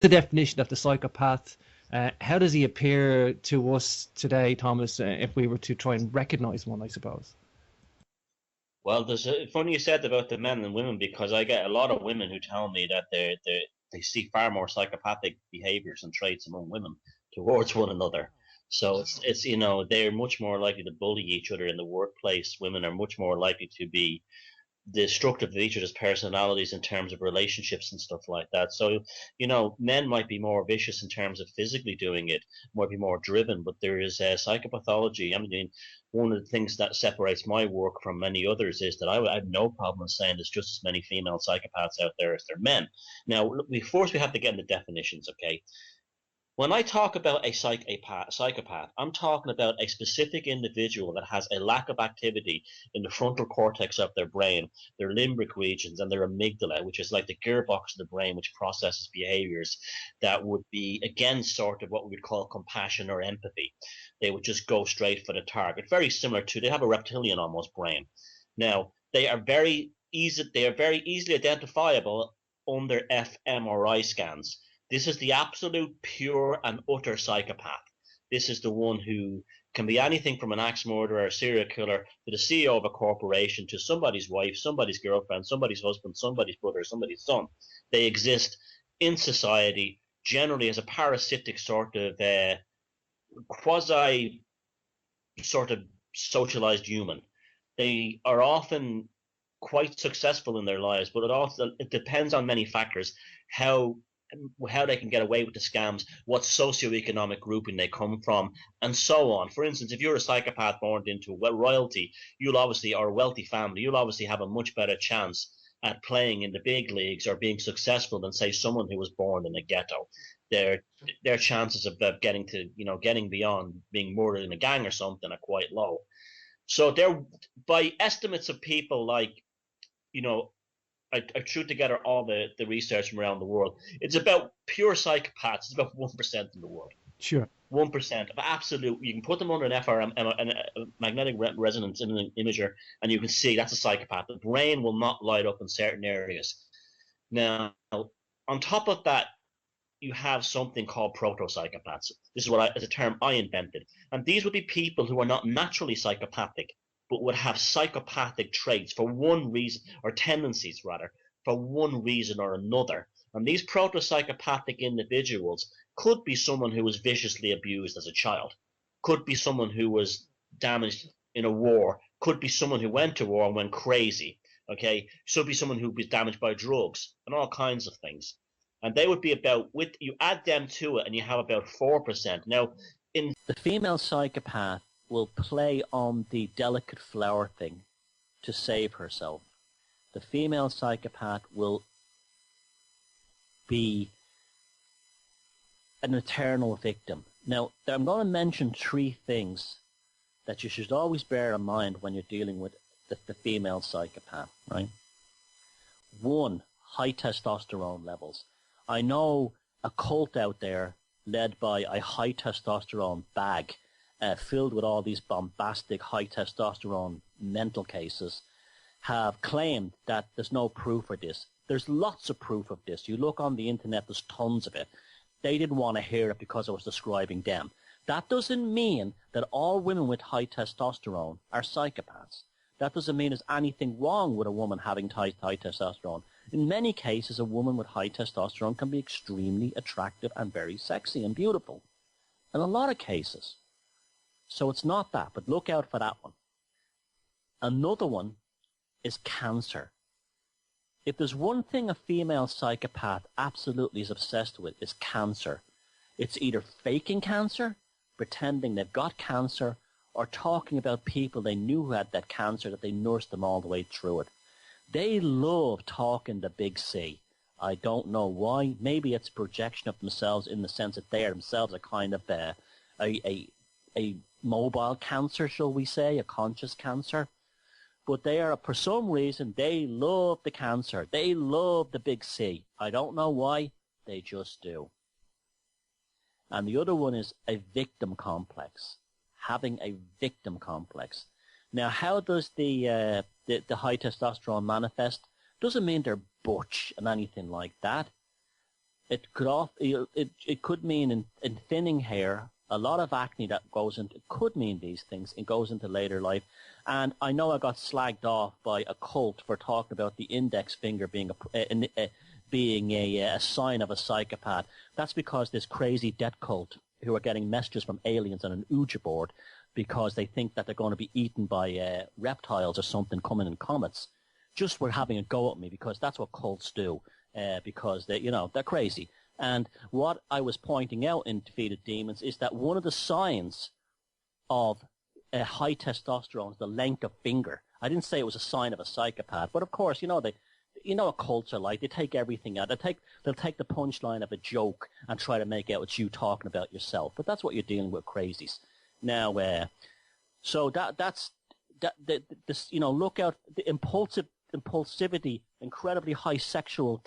the definition of the psychopath? How does he appear to us today, Thomas, if we were to try and recognize one, I suppose? Well, funny you said about the men and women, because I get a lot of women who tell me that they see far more psychopathic behaviors and traits among women towards one another. So it's they're much more likely to bully each other in the workplace. Women are much more likely to be destructive of each other's personalities in terms of relationships and stuff like that. So, men might be more vicious in terms of physically doing it, might be more driven, but there is psychopathology. I mean, one of the things that separates my work from many others is that I have no problem saying there's just as many female psychopaths out there as there are men. Now, first we have to get into definitions, okay? When I talk about a psychopath, I'm talking about a specific individual that has a lack of activity in the frontal cortex of their brain, their limbic regions, and their amygdala, which is like the gearbox of the brain which processes behaviors that would be, again, sort of what we would call compassion or empathy. They would just go straight for the target. Very similar to, they have a reptilian almost brain. Now, they are very easily identifiable under fMRI scans. This is the absolute pure and utter psychopath. This is the one who can be anything from an axe murderer, a serial killer, to the CEO of a corporation, to somebody's wife, somebody's girlfriend, somebody's husband, somebody's brother, somebody's son. They exist in society generally as a parasitic sort of quasi sort of socialized human. They are often quite successful in their lives, but it depends on many factors how they can get away with the scams, what socioeconomic grouping they come from, and so on. For instance, if you're a psychopath born into royalty, or a wealthy family, you'll obviously have a much better chance at playing in the big leagues or being successful than, say, someone who was born in a ghetto. Their chances of getting beyond being murdered in a gang or something are quite low. So they're, by estimates of people like, I threw together all the research from around the world. It's about pure psychopaths. It's about 1% in the world. Sure. 1% of absolute. You can put them under an FRM, a magnetic resonance imager, and you can see that's a psychopath. The brain will not light up in certain areas. Now, on top of that, you have something called proto-psychopaths. This is a term I invented. And these would be people who are not naturally psychopathic, but would have psychopathic traits for one reason, or tendencies rather, for one reason or another. And these proto-psychopathic individuals could be someone who was viciously abused as a child, could be someone who was damaged in a war, could be someone who went to war and went crazy, okay? Should be someone who was damaged by drugs and all kinds of things. And they would be you add them to it and you have about 4%. Now, in the female psychopath will play on the delicate flower thing to save herself. The female psychopath will be an eternal victim. Now, I'm going to mention 3 things that you should always bear in mind when you're dealing with the female psychopath, right? 1, high testosterone levels. I know a cult out there led by a high testosterone bag filled with all these bombastic high testosterone mental cases have claimed that there's no proof for this. There's lots of proof of this. You look on the internet, there's tons of it. They didn't want to hear it because I was describing them. That doesn't mean that all women with high testosterone are psychopaths. That doesn't mean there's anything wrong with a woman having high testosterone. In many cases, a woman with high testosterone can be extremely attractive and very sexy and beautiful. In a lot of cases. So it's not that, but look out for that one. Another one is cancer. If there's one thing a female psychopath absolutely is obsessed with, is cancer. It's either faking cancer, pretending they've got cancer, or talking about people they knew who had that cancer, that they nursed them all the way through it. They love talking the big C. I don't know why. Maybe it's a projection of themselves in the sense that they are themselves a kind of a mobile cancer, shall we say, a conscious cancer. But they are, for some reason, they love the cancer. They love the big C. I don't know why. They just do. And the other one is a victim complex. Having a victim complex. Now, how does the high testosterone manifest? Doesn't mean they're butch and anything like that. It could mean in thinning hair, a lot of acne that goes into, it could mean these things. It goes into later life. And I know I got slagged off by a cult for talking about the index finger being a sign of a psychopath. That's because this crazy death cult who are getting messages from aliens on an Ouija board because they think that they're going to be eaten by reptiles or something coming in comets, just were having a go at me because that's what cults do, because they're crazy. And what I was pointing out in Defeated Demons is that one of the signs of high testosterone is the length of finger. I didn't say it was a sign of a psychopath, but of course, what cults are like. They take everything out. They'll take the punchline of a joke and try to make out it's you talking about yourself. But that's what you're dealing with, crazies. Now, so that's look out the impulsivity, incredibly high sexual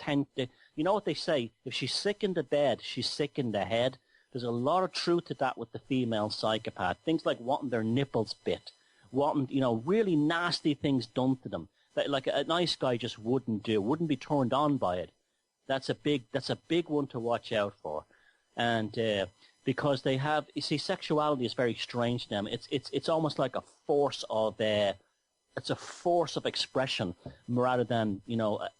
you know what they say? If she's sick in the bed, she's sick in the head. There's a lot of truth to that with the female psychopath. Things like wanting their nipples bit, wanting, really nasty things done to them that like a nice guy just wouldn't do, wouldn't be turned on by it. That's a big one to watch out for. And because they have, you see, sexuality is very strange to them. It's almost like a force of it's a force of expression rather than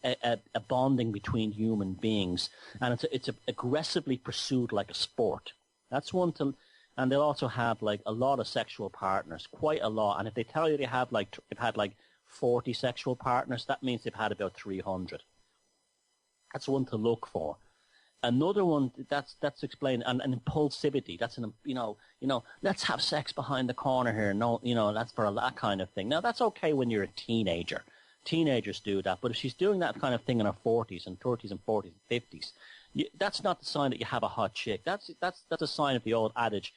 a bonding between human beings, and it's aggressively pursued like a sport. That's one to, and they'll also have like a lot of sexual partners, quite a lot. And if they tell you they've had 40 sexual partners, that means they've had about 300. That's one to look for. Another one that's explained, and impulsivity. That's let's have sex behind the corner here. No, that's for that kind of thing. Now that's okay when you're a teenager. Teenagers do that, but if she's doing that kind of thing in her 40s and 30s and 40s and 50s, that's not the sign that you have a hot chick. That's a sign of the old adage,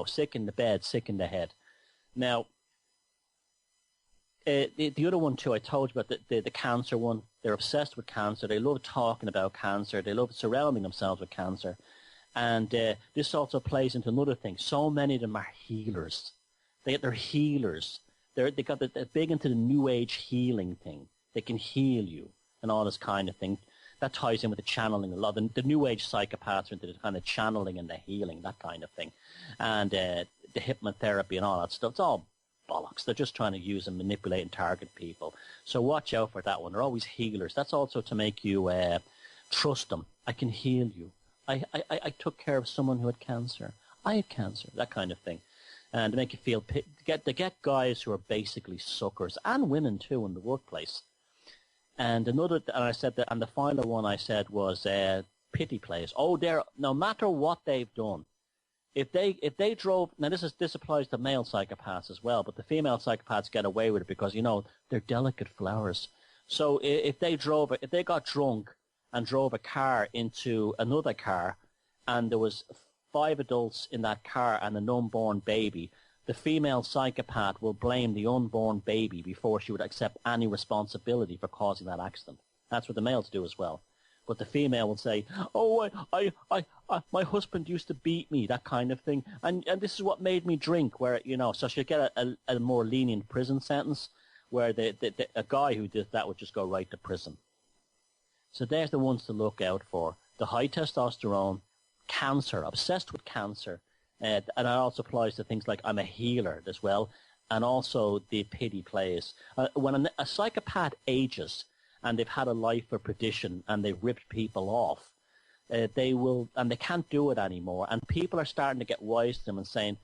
sick in the bed, sick in the head. Now, the other one too, I told you about the cancer one. They're obsessed with cancer. They love talking about cancer. They love surrounding themselves with cancer. And this also plays into another thing. So many of them are healers. They're healers. They're big into the New Age healing thing. They can heal you and all this kind of thing. That ties in with the channeling a lot. The New Age psychopaths are into the kind of channeling and the healing, that kind of thing. And the hypnotherapy and all that stuff. It's all bollocks. They're just trying to use and manipulate and target people. So watch out for that one. They're always healers. That's also to make you trust them. I can heal you. I took care of someone who had cancer. I had cancer. That kind of thing. And to make you feel they get guys who are basically suckers, and women too in the workplace. And I said that, and the final one I said was pity plays. Oh, no matter what they've done. If they drove, now this applies to male psychopaths as well, but the female psychopaths get away with it because they're delicate flowers. So if they got drunk and drove a car into another car, and there was 5 adults in that car and an unborn baby, the female psychopath will blame the unborn baby before she would accept any responsibility for causing that accident. That's what the males do as well. But the female will say, "Oh, my husband used to beat me," that kind of thing, and this is what made me drink. Where so she'll get a more lenient prison sentence, where a guy who did that would just go right to prison. So there's the ones to look out for: the high testosterone, cancer, obsessed with cancer, and that also applies to things like I'm a healer as well, and also the pity plays. When a psychopath ages and they've had a life of perdition and they've ripped people off, they can't do it anymore. And people are starting to get wise to them and saying,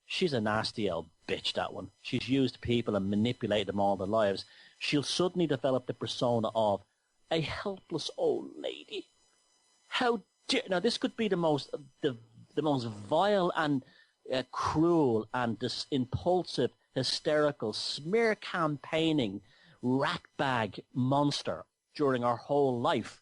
she's a nasty old bitch, that one. She's used people and manipulated them all their lives. She'll suddenly develop the persona of a helpless old lady. How dare, now this could be the most vile and cruel and impulsive, hysterical, smear campaigning ratbag monster during our whole life.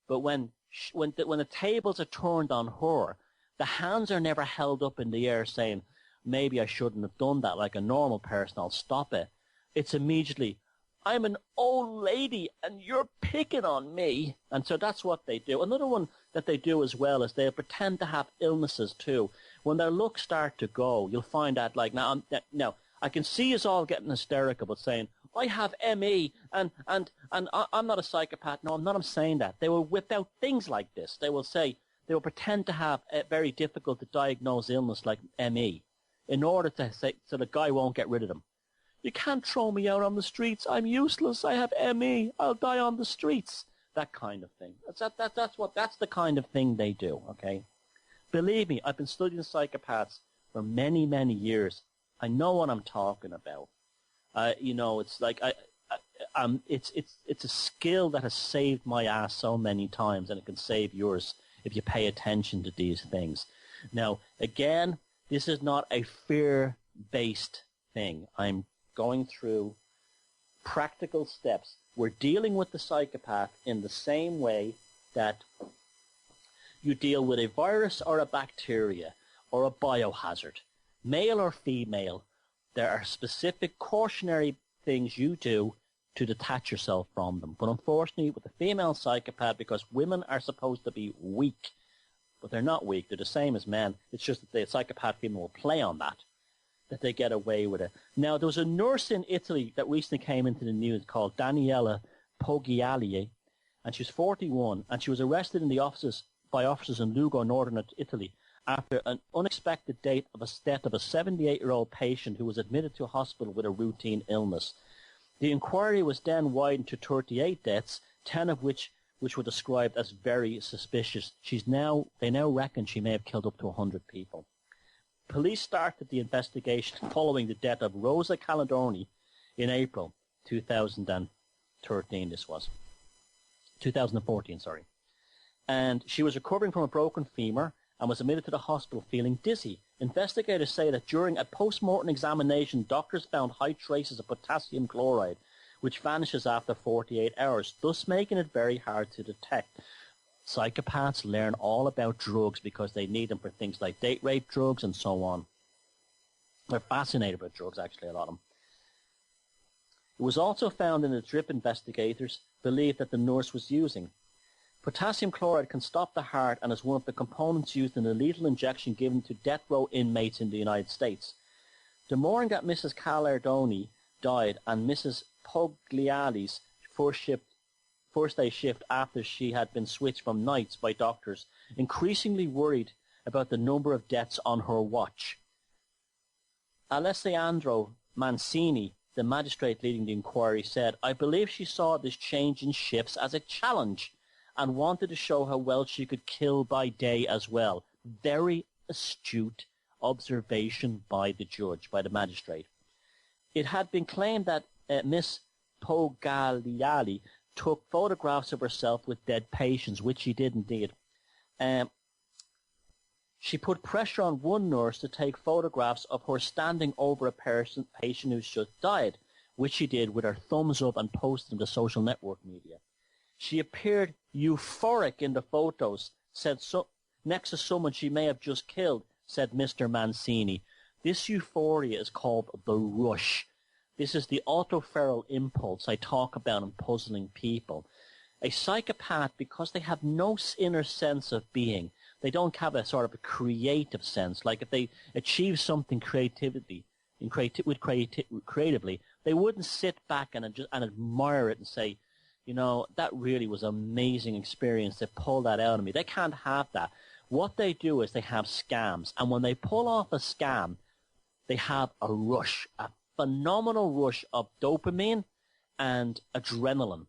But when the tables are turned on her, the hands are never held up in the air saying, maybe I shouldn't have done that like a normal person, I'll stop it. It's immediately, I'm an old lady and you're picking on me. And so that's what they do. Another one that they do as well is they pretend to have illnesses too. When their looks start to go, you'll find that now I can see us all getting hysterical but saying, I have ME, and I'm not a psychopath. No, I'm saying that. They will whip out things like this. They will say, they will pretend to have a very difficult to diagnose illness like ME in order to say, so the guy won't get rid of them. You can't throw me out on the streets. I'm useless. I have ME. I'll die on the streets. That kind of thing. That's the kind of thing they do, okay? Believe me, I've been studying psychopaths for many, many years. I know what I'm talking about. It's like it's a skill that has saved my ass so many times, and it can save yours if you pay attention to these things. Now, again, this is not a fear-based thing. I'm going through practical steps. We're dealing with the psychopath in the same way that you deal with a virus or a bacteria or a biohazard. Male or female, there are specific cautionary things you do to detach yourself from them. But unfortunately, with the female psychopath, because women are supposed to be weak, but they're not weak, they're the same as men, it's just that the psychopath female will play on that they get away with it. Now, there was a nurse in Italy that recently came into the news called Daniela Poggiali, and she was 41, and she was arrested in the by officers in Lugo, northern Italy, after an unexpected death of a 78-year-old patient who was admitted to a hospital with a routine illness. The inquiry was then widened to 38 deaths, 10 of which were described as very suspicious. They now reckon she may have killed up to 100 people. Police started the investigation following the death of Rosa Caladorni in April 2013. 2014, sorry. And she was recovering from a broken femur and was admitted to the hospital feeling dizzy. Investigators say that during a post-mortem examination, doctors found high traces of potassium chloride, which vanishes after 48 hours, thus making it very hard to detect. Psychopaths learn all about drugs because they need them for things like date rape drugs and so on. They're fascinated with drugs, actually, a lot of them. It was also found in the drip investigators believed that the nurse was using. Potassium chloride can stop the heart and is one of the components used in a lethal injection given to death row inmates in the United States. The morning that Mrs. Calardoni died and Mrs. Pogliali's first day shift after she had been switched from nights by doctors, increasingly worried about the number of deaths on her watch. Alessandro Mancini, the magistrate leading the inquiry, said, "I believe she saw this change in shifts as a challenge and wanted to show how well she could kill by day as well." Very astute observation by the judge, by the magistrate. It had been claimed that Miss Pogliali took photographs of herself with dead patients, which she did indeed. She put pressure on one nurse to take photographs of her standing over a patient who just died, which she did with her thumbs up and posted them to social network media. She appeared euphoric in the photos, next to someone she may have just killed, said Mr. Mancini. This euphoria is called the rush. This is the autoferal impulse I talk about in puzzling people. A psychopath, because they have no inner sense of being, they don't have a sort of a creative sense. Like if they achieve something creatively, they wouldn't sit back and admire it and say, you know, that really was an amazing experience. They pulled that out of me. They can't have that. What they do is they have scams. And when they pull off a scam, they have a rush, a phenomenal rush of dopamine and adrenaline.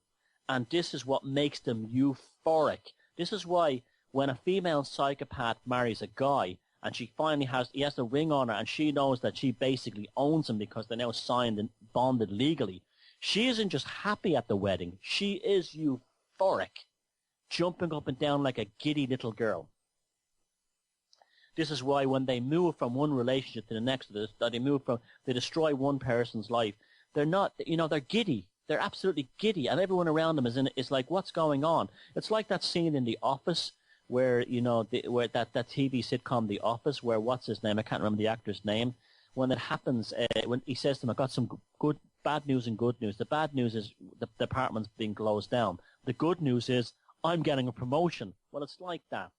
And this is what makes them euphoric. This is why when a female psychopath marries a guy and he has the ring on her and she knows that she basically owns him because they're now signed and bonded legally, she isn't just happy at the wedding. She is euphoric, jumping up and down like a giddy little girl. This is why when they move from one relationship to the next, they destroy one person's life. They're not, they're giddy. They're absolutely giddy, and everyone around them is like, what's going on? It's like that scene in The Office where, where that TV sitcom The Office, where what's his name? I can't remember the actor's name. When it happens, when he says to them, "I've got some bad news and good news." The bad news is the department's being closed down. The good news is I'm getting a promotion. Well, it's like that.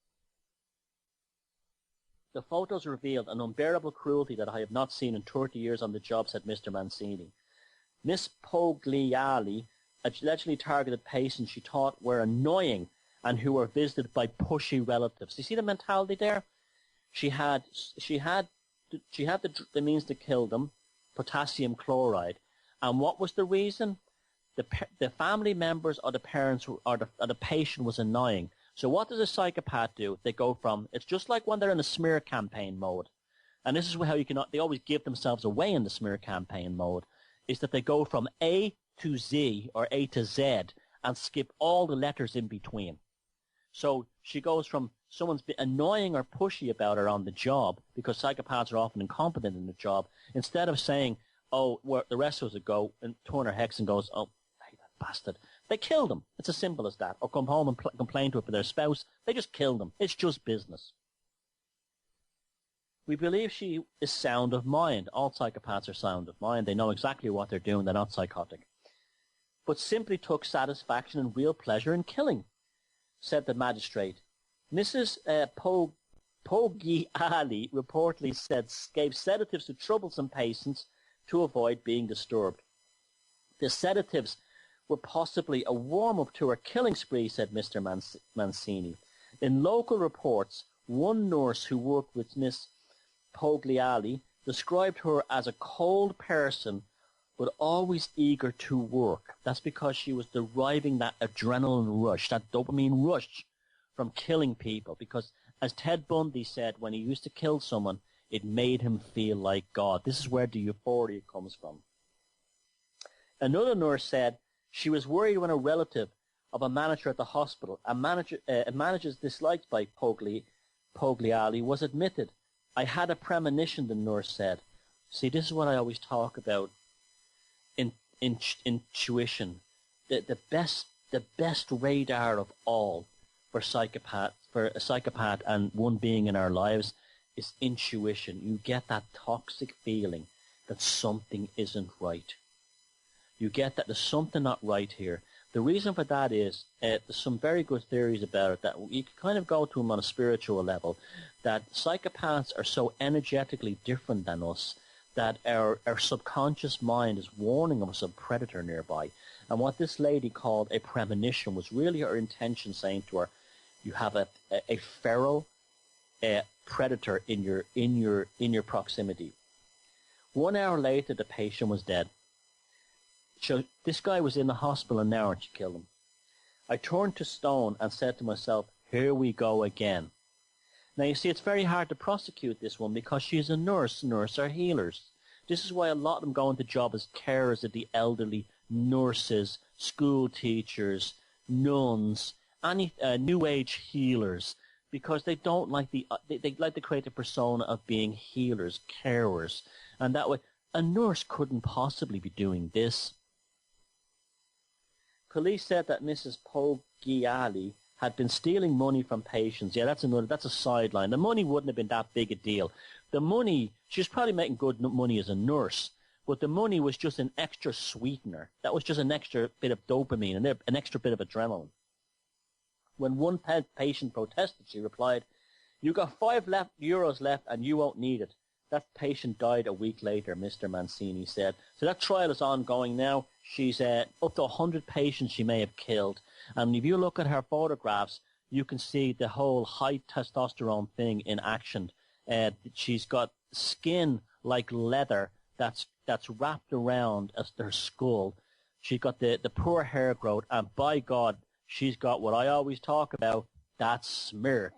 The photos revealed an unbearable cruelty that I have not seen in 30 years on the job, said Mr. Mancini. Miss Pogliali allegedly targeted patients she thought were annoying and who were visited by pushy relatives. You see the mentality there? She had the means to kill them, potassium chloride. And what was the reason? The family members or the parents or the patient was annoying. So what does a psychopath do? They go from, it's just like when they're in a smear campaign mode. And this is how they always give themselves away in the smear campaign mode, is that they go from A to Z or A to Z and skip all the letters in between. So she goes from someone's annoying or pushy about her on the job, because psychopaths are often incompetent in the job, instead of saying, oh, where the rest of us would go, and turn her hex and goes, oh, hey, that bastard. They kill them. It's as simple as that. Or come home and complain to it for their spouse. They just kill them. It's just business. We believe she is sound of mind. All psychopaths are sound of mind. They know exactly what they're doing. They're not psychotic. But simply took satisfaction and real pleasure in killing, said the magistrate. Mrs. Pogliali reportedly gave sedatives to troublesome patients to avoid being disturbed. The sedatives were possibly a warm-up to her killing spree, said Mr. Mancini. In local reports, one nurse who worked with Miss Pogliali described her as a cold person but always eager to work. That's because she was deriving that adrenaline rush, that dopamine rush from killing people. Because as Ted Bundy said, when he used to kill someone, it made him feel like God. This is where the euphoria comes from. Another nurse said she was worried when a relative of a manager at the hospital, a manager's disliked by Pogliali, was admitted. I had a premonition, the nurse said. See, this is what I always talk about. Intuition. The best radar of all for a psychopath and one being in our lives is intuition. You get that toxic feeling that something isn't right. You get that there's something not right here. The reason for that is there's some very good theories about it that you can kind of go to them on a spiritual level, that psychopaths are so energetically different than us that our subconscious mind is warning of us of a predator nearby. And what this lady called a premonition was really her intention, saying to her, you have a feral predator in your proximity. 1 hour later, the patient was dead. So this guy was in the hospital an hour and she killed him. I turned to stone and said to myself, here we go again. Now you see, it's very hard to prosecute this one because she's a nurse. Nurses are healers. This is why a lot of them go into job as carers of the elderly, nurses, school teachers, nuns, any new age healers, because they don't like they like to create the persona of being healers, carers, and that way a nurse couldn't possibly be doing this. Police said that Mrs. Pogliali had been stealing money from patients. Yeah, that's a sideline. The money wouldn't have been that big a deal. The money, she was probably making good money as a nurse, but the money was just an extra sweetener. That was just an extra bit of dopamine and an extra bit of adrenaline. When one patient protested, she replied, you got €5 left and you won't need it. That patient died a week later, Mr. Mancini said. So that trial is ongoing now. She's up to 100 patients she may have killed. And if you look at her photographs, you can see the whole high testosterone thing in action. She's got skin like leather that's wrapped around as her skull. She's got the poor hair growth. And by God, she's got what I always talk about, that smirk.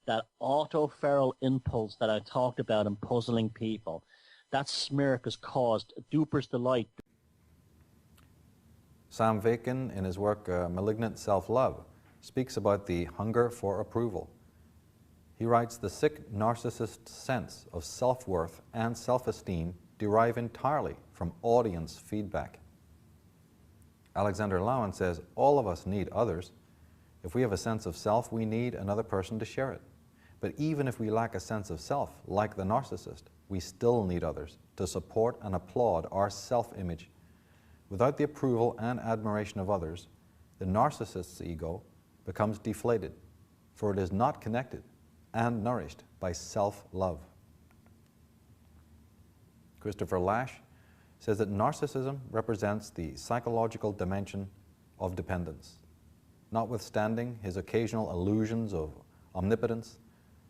That autoferal impulse that I talked about in puzzling people. That smirk has caused duper's delight. Sam Vakin, in his work Malignant Self-Love, speaks about the hunger for approval. He writes, the sick narcissist sense of self-worth and self-esteem derive entirely from audience feedback. Alexander Lowen says, all of us need others. If we have a sense of self, we need another person to share it. But even if we lack a sense of self, like the narcissist, we still need others to support and applaud our self-image. Without the approval and admiration of others, the narcissist's ego becomes deflated, for it is not connected and nourished by self-love. Christopher Lasch says that narcissism represents the psychological dimension of dependence. Notwithstanding his occasional illusions of omnipotence,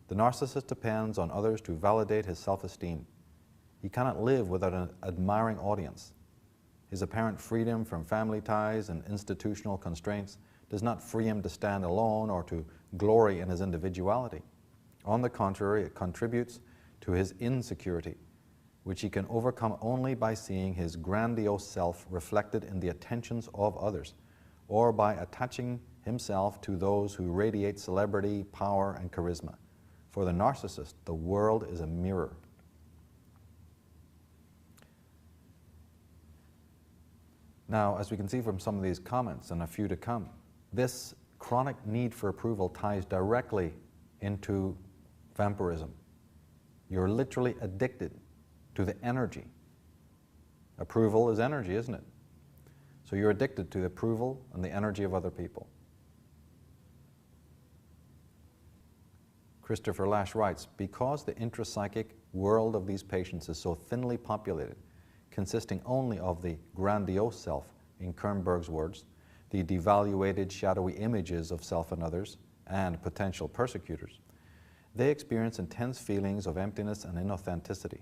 the narcissist depends on others to validate his self-esteem. He cannot live without an admiring audience. His apparent freedom from family ties and institutional constraints does not free him to stand alone or to glory in his individuality. On the contrary, it contributes to his insecurity, which he can overcome only by seeing his grandiose self reflected in the attentions of others, or by attaching himself to those who radiate celebrity, power, and charisma. For the narcissist, the world is a mirror. Now, as we can see from some of these comments and a few to come, this chronic need for approval ties directly into vampirism. You're literally addicted to the energy. Approval is energy, isn't it? So you're addicted to the approval and the energy of other people. Christopher Lash writes, because the intrapsychic world of these patients is so thinly populated, consisting only of the grandiose self, in Kernberg's words, the devaluated shadowy images of self and others, and potential persecutors, they experience intense feelings of emptiness and inauthenticity.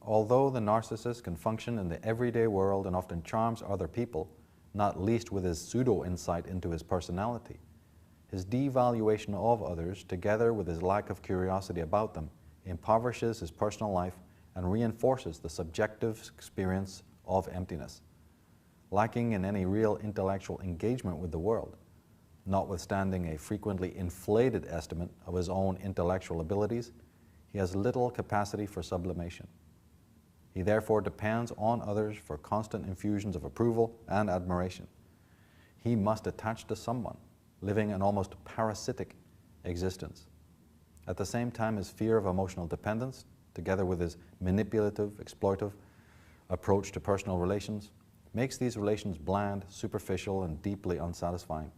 Although the narcissist can function in the everyday world and often charms other people, not least with his pseudo-insight into his personality, his devaluation of others, together with his lack of curiosity about them, impoverishes his personal life and reinforces the subjective experience of emptiness. Lacking in any real intellectual engagement with the world, notwithstanding a frequently inflated estimate of his own intellectual abilities, he has little capacity for sublimation. He therefore depends on others for constant infusions of approval and admiration. He must attach to someone, living an almost parasitic existence. At the same time, his fear of emotional dependence, together with his manipulative, exploitive approach to personal relations, makes these relations bland, superficial, and deeply unsatisfying.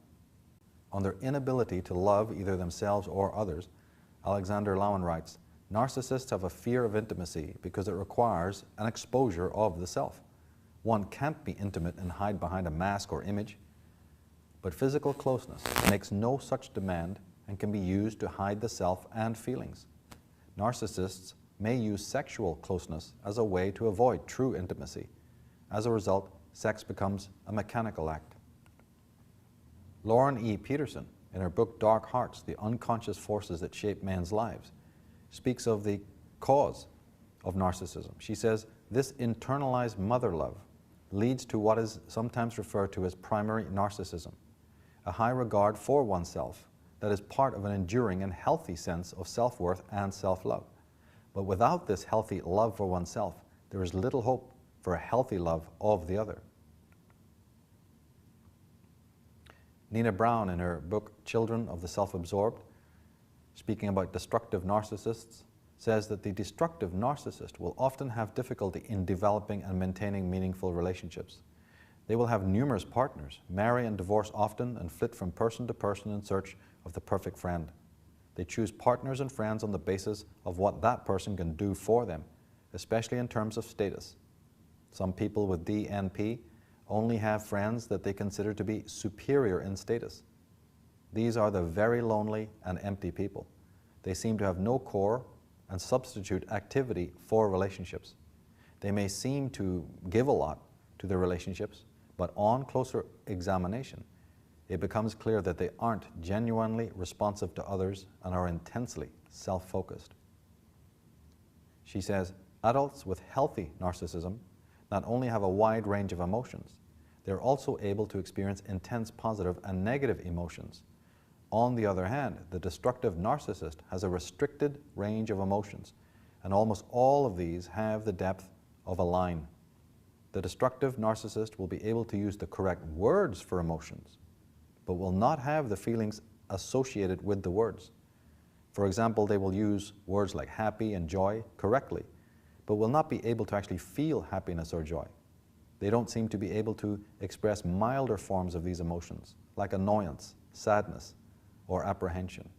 On their inability to love either themselves or others, Alexander Lowen writes, narcissists have a fear of intimacy because it requires an exposure of the self. One can't be intimate and hide behind a mask or image, but physical closeness makes no such demand and can be used to hide the self and feelings. Narcissists may use sexual closeness as a way to avoid true intimacy. As a result, sex becomes a mechanical act. Lauren E. Peterson, in her book Dark Hearts, The Unconscious Forces That Shape Men's Lives, speaks of the cause of narcissism. She says, this internalized mother love leads to what is sometimes referred to as primary narcissism, a high regard for oneself that is part of an enduring and healthy sense of self-worth and self-love. But without this healthy love for oneself, there is little hope for a healthy love of the other. Nina Brown, in her book Children of the Self-Absorbed, speaking about destructive narcissists, says that the destructive narcissist will often have difficulty in developing and maintaining meaningful relationships. They will have numerous partners, marry and divorce often, and flit from person to person in search of the perfect friend. They choose partners and friends on the basis of what that person can do for them, especially in terms of status. Some people with DNP only have friends that they consider to be superior in status. These are the very lonely and empty people. They seem to have no core and substitute activity for relationships. They may seem to give a lot to their relationships, but on closer examination, it becomes clear that they aren't genuinely responsive to others and are intensely self-focused. She says, adults with healthy narcissism not only have a wide range of emotions, they're also able to experience intense positive and negative emotions. On the other hand, the destructive narcissist has a restricted range of emotions, and almost all of these have the depth of a line. The destructive narcissist will be able to use the correct words for emotions, but will not have the feelings associated with the words. For example, they will use words like happy and joy correctly, but will not be able to actually feel happiness or joy. They don't seem to be able to express milder forms of these emotions, like annoyance, sadness, or apprehension.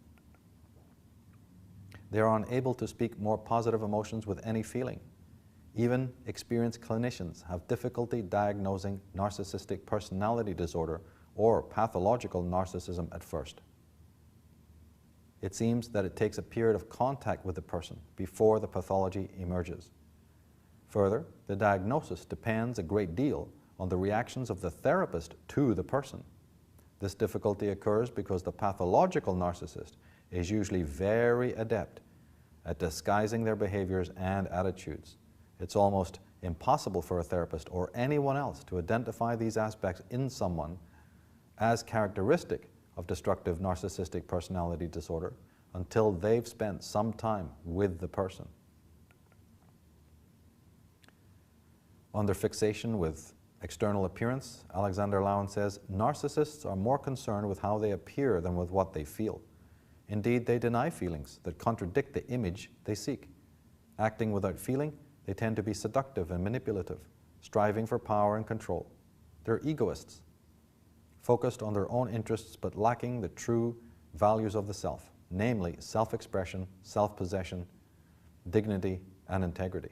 They are unable to speak more positive emotions with any feeling. Even experienced clinicians have difficulty diagnosing narcissistic personality disorder or pathological narcissism at first. It seems that it takes a period of contact with the person before the pathology emerges. Further, the diagnosis depends a great deal on the reactions of the therapist to the person. This difficulty occurs because the pathological narcissist is usually very adept at disguising their behaviors and attitudes. It's almost impossible for a therapist or anyone else to identify these aspects in someone as characteristic of destructive narcissistic personality disorder until they've spent some time with the person. On their fixation with external appearance, Alexander Lowen says, narcissists are more concerned with how they appear than with what they feel. Indeed, they deny feelings that contradict the image they seek. Acting without feeling, they tend to be seductive and manipulative, striving for power and control. They're egoists, focused on their own interests but lacking the true values of the self, namely self-expression, self-possession, dignity, and integrity.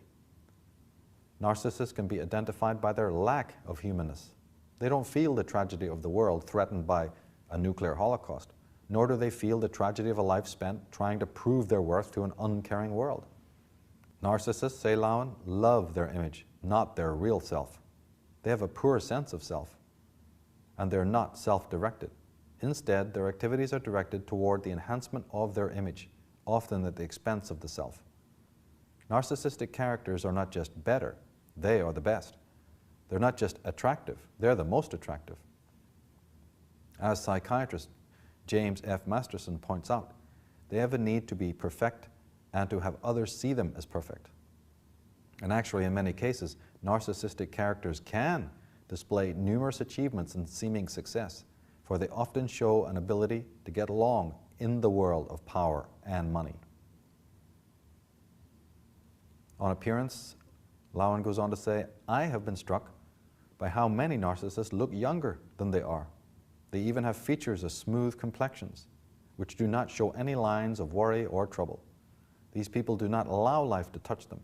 Narcissists can be identified by their lack of humanness. They don't feel the tragedy of the world threatened by a nuclear holocaust, nor do they feel the tragedy of a life spent trying to prove their worth to an uncaring world. Narcissists, say Lowen, love their image, not their real self. They have a poor sense of self, and they're not self-directed. Instead, their activities are directed toward the enhancement of their image, often at the expense of the self. Narcissistic characters are not just better, they are the best. They're not just attractive, they're the most attractive. As psychiatrist James F. Masterson points out, they have a need to be perfect and to have others see them as perfect. And actually, in many cases, narcissistic characters can display numerous achievements and seeming success, for they often show an ability to get along in the world of power and money. On appearance, Lowen goes on to say, I have been struck by how many narcissists look younger than they are. They even have features of smooth complexions, which do not show any lines of worry or trouble. These people do not allow life to touch them.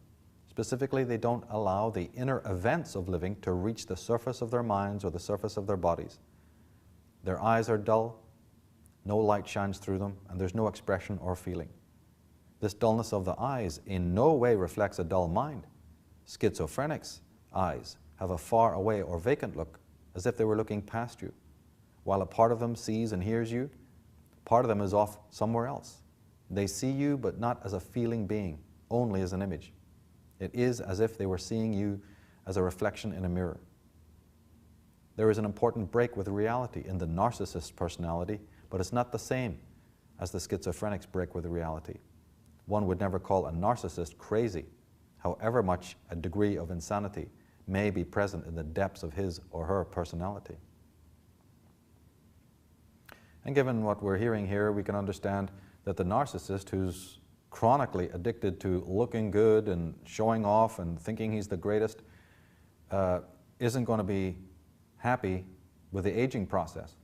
Specifically, they don't allow the inner events of living to reach the surface of their minds or the surface of their bodies. Their eyes are dull, no light shines through them, and there's no expression or feeling. This dullness of the eyes in no way reflects a dull mind. Schizophrenics' eyes have a far away or vacant look, as if they were looking past you. While a part of them sees and hears you, part of them is off somewhere else. They see you, but not as a feeling being, only as an image. It is as if they were seeing you as a reflection in a mirror. There is an important break with reality in the narcissist's personality, but it's not the same as the schizophrenic's break with reality. One would never call a narcissist crazy, however much a degree of insanity may be present in the depths of his or her personality. And given what we're hearing here, we can understand that the narcissist who's chronically addicted to looking good and showing off and thinking he's the greatest isn't going to be happy with the aging process.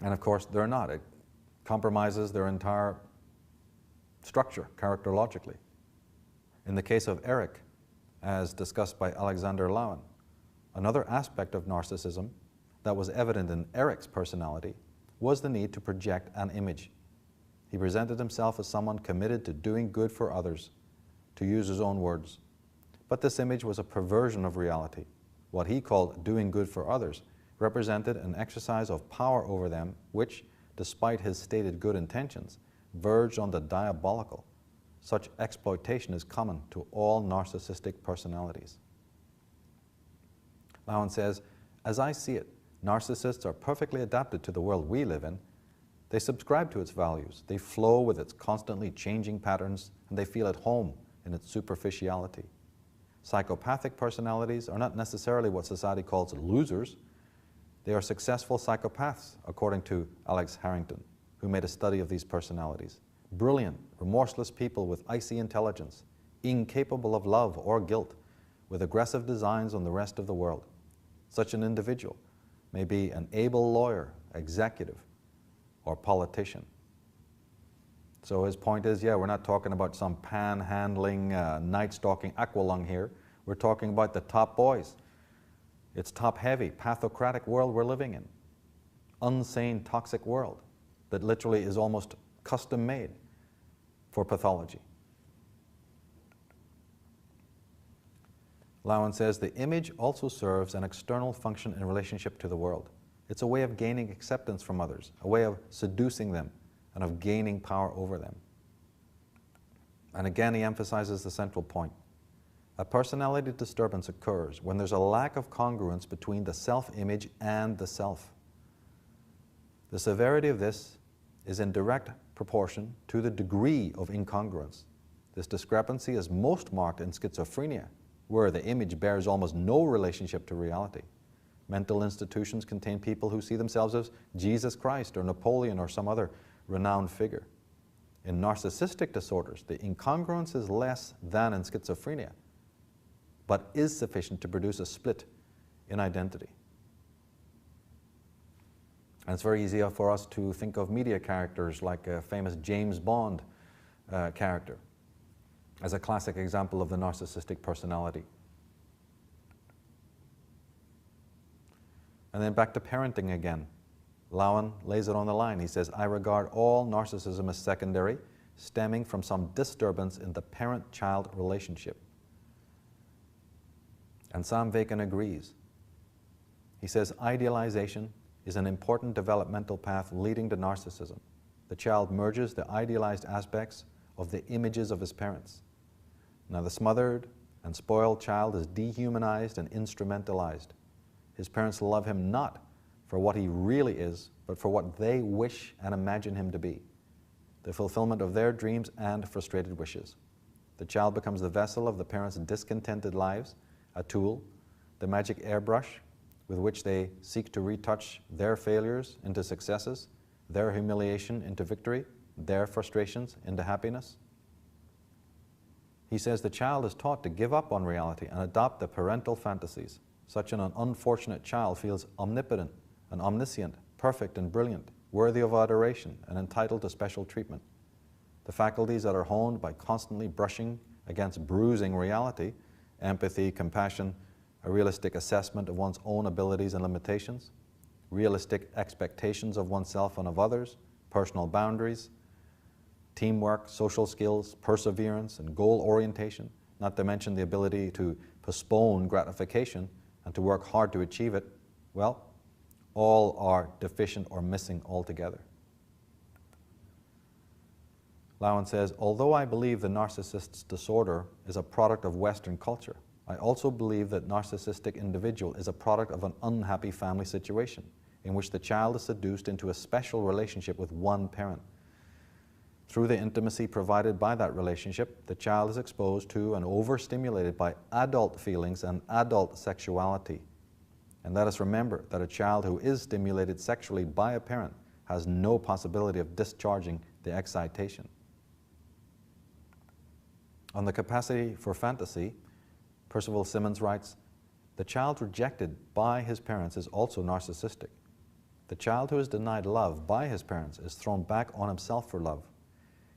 And of course, they're not. It compromises their entire structure, characterologically. In the case of Eric, as discussed by Alexander Lowen, another aspect of narcissism that was evident in Eric's personality was the need to project an image. He presented himself as someone committed to doing good for others, to use his own words. But this image was a perversion of reality. What he called doing good for others represented an exercise of power over them which, despite his stated good intentions, verged on the diabolical. Such exploitation is common to all narcissistic personalities. Lowen says, as I see it, narcissists are perfectly adapted to the world we live in. They subscribe to its values, they flow with its constantly changing patterns, and they feel at home in its superficiality. Psychopathic personalities are not necessarily what society calls losers. They are successful psychopaths, according to Alex Harrington, who made a study of these personalities. Brilliant, remorseless people with icy intelligence, incapable of love or guilt, with aggressive designs on the rest of the world. Such an individual may be an able lawyer, executive, or politician. So his point is, yeah, we're not talking about some panhandling, night-stalking aqualung here. We're talking about the top boys. It's top-heavy, pathocratic world we're living in. Unsane, toxic world that literally is almost custom-made for pathology. Lowen says, the image also serves an external function in relationship to the world. It's a way of gaining acceptance from others, a way of seducing them and of gaining power over them. And again, he emphasizes the central point. A personality disturbance occurs when there's a lack of congruence between the self-image and the self. The severity of this is in direct proportion to the degree of incongruence. This discrepancy is most marked in schizophrenia, where the image bears almost no relationship to reality. Mental institutions contain people who see themselves as Jesus Christ or Napoleon or some other renowned figure. In narcissistic disorders, the incongruence is less than in schizophrenia, but is sufficient to produce a split in identity. And it's very easy for us to think of media characters like a famous James Bond character as a classic example of the narcissistic personality. And then back to parenting again. Lowen lays it on the line. He says, I regard all narcissism as secondary, stemming from some disturbance in the parent-child relationship. And Sam Vaken agrees. He says, idealization is an important developmental path leading to narcissism. The child merges the idealized aspects of the images of his parents. Now, the smothered and spoiled child is dehumanized and instrumentalized. His parents love him not for what he really is, but for what they wish and imagine him to be, the fulfillment of their dreams and frustrated wishes. The child becomes the vessel of the parents' discontented lives, a tool, the magic airbrush with which they seek to retouch their failures into successes, their humiliation into victory, their frustrations into happiness. He says the child is taught to give up on reality and adopt the parental fantasies. Such an unfortunate child feels omnipotent and omniscient, perfect and brilliant, worthy of adoration and entitled to special treatment. The faculties that are honed by constantly brushing against bruising reality, empathy, compassion, a realistic assessment of one's own abilities and limitations, realistic expectations of oneself and of others, personal boundaries, teamwork, social skills, perseverance, and goal orientation, not to mention the ability to postpone gratification and to work hard to achieve it, well, all are deficient or missing altogether. Lowen says, although I believe the narcissist's disorder is a product of Western culture, I also believe that narcissistic individual is a product of an unhappy family situation in which the child is seduced into a special relationship with one parent. Through the intimacy provided by that relationship, the child is exposed to and overstimulated by adult feelings and adult sexuality. And let us remember that a child who is stimulated sexually by a parent has no possibility of discharging the excitation. On the capacity for fantasy, Percival Simmons writes, the child rejected by his parents is also narcissistic. The child who is denied love by his parents is thrown back on himself for love.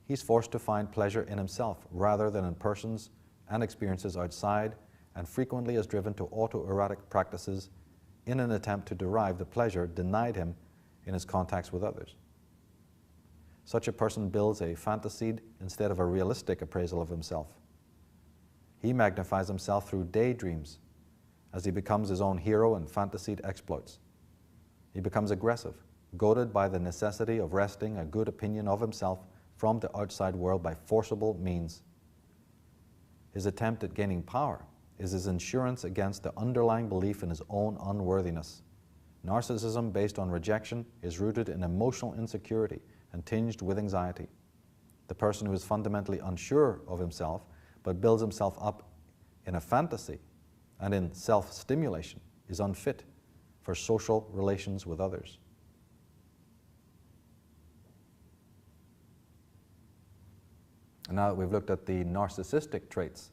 He's forced to find pleasure in himself rather than in persons and experiences outside, and frequently is driven to autoerotic practices in an attempt to derive the pleasure denied him in his contacts with others. Such a person builds a fantasied instead of a realistic appraisal of himself. He magnifies himself through daydreams as he becomes his own hero and fantasied exploits. He becomes aggressive, goaded by the necessity of wresting a good opinion of himself from the outside world by forcible means. His attempt at gaining power is his insurance against the underlying belief in his own unworthiness. Narcissism based on rejection is rooted in emotional insecurity and tinged with anxiety. The person who is fundamentally unsure of himself but builds himself up in a fantasy and in self-stimulation is unfit for social relations with others. And now that we've looked at the narcissistic traits,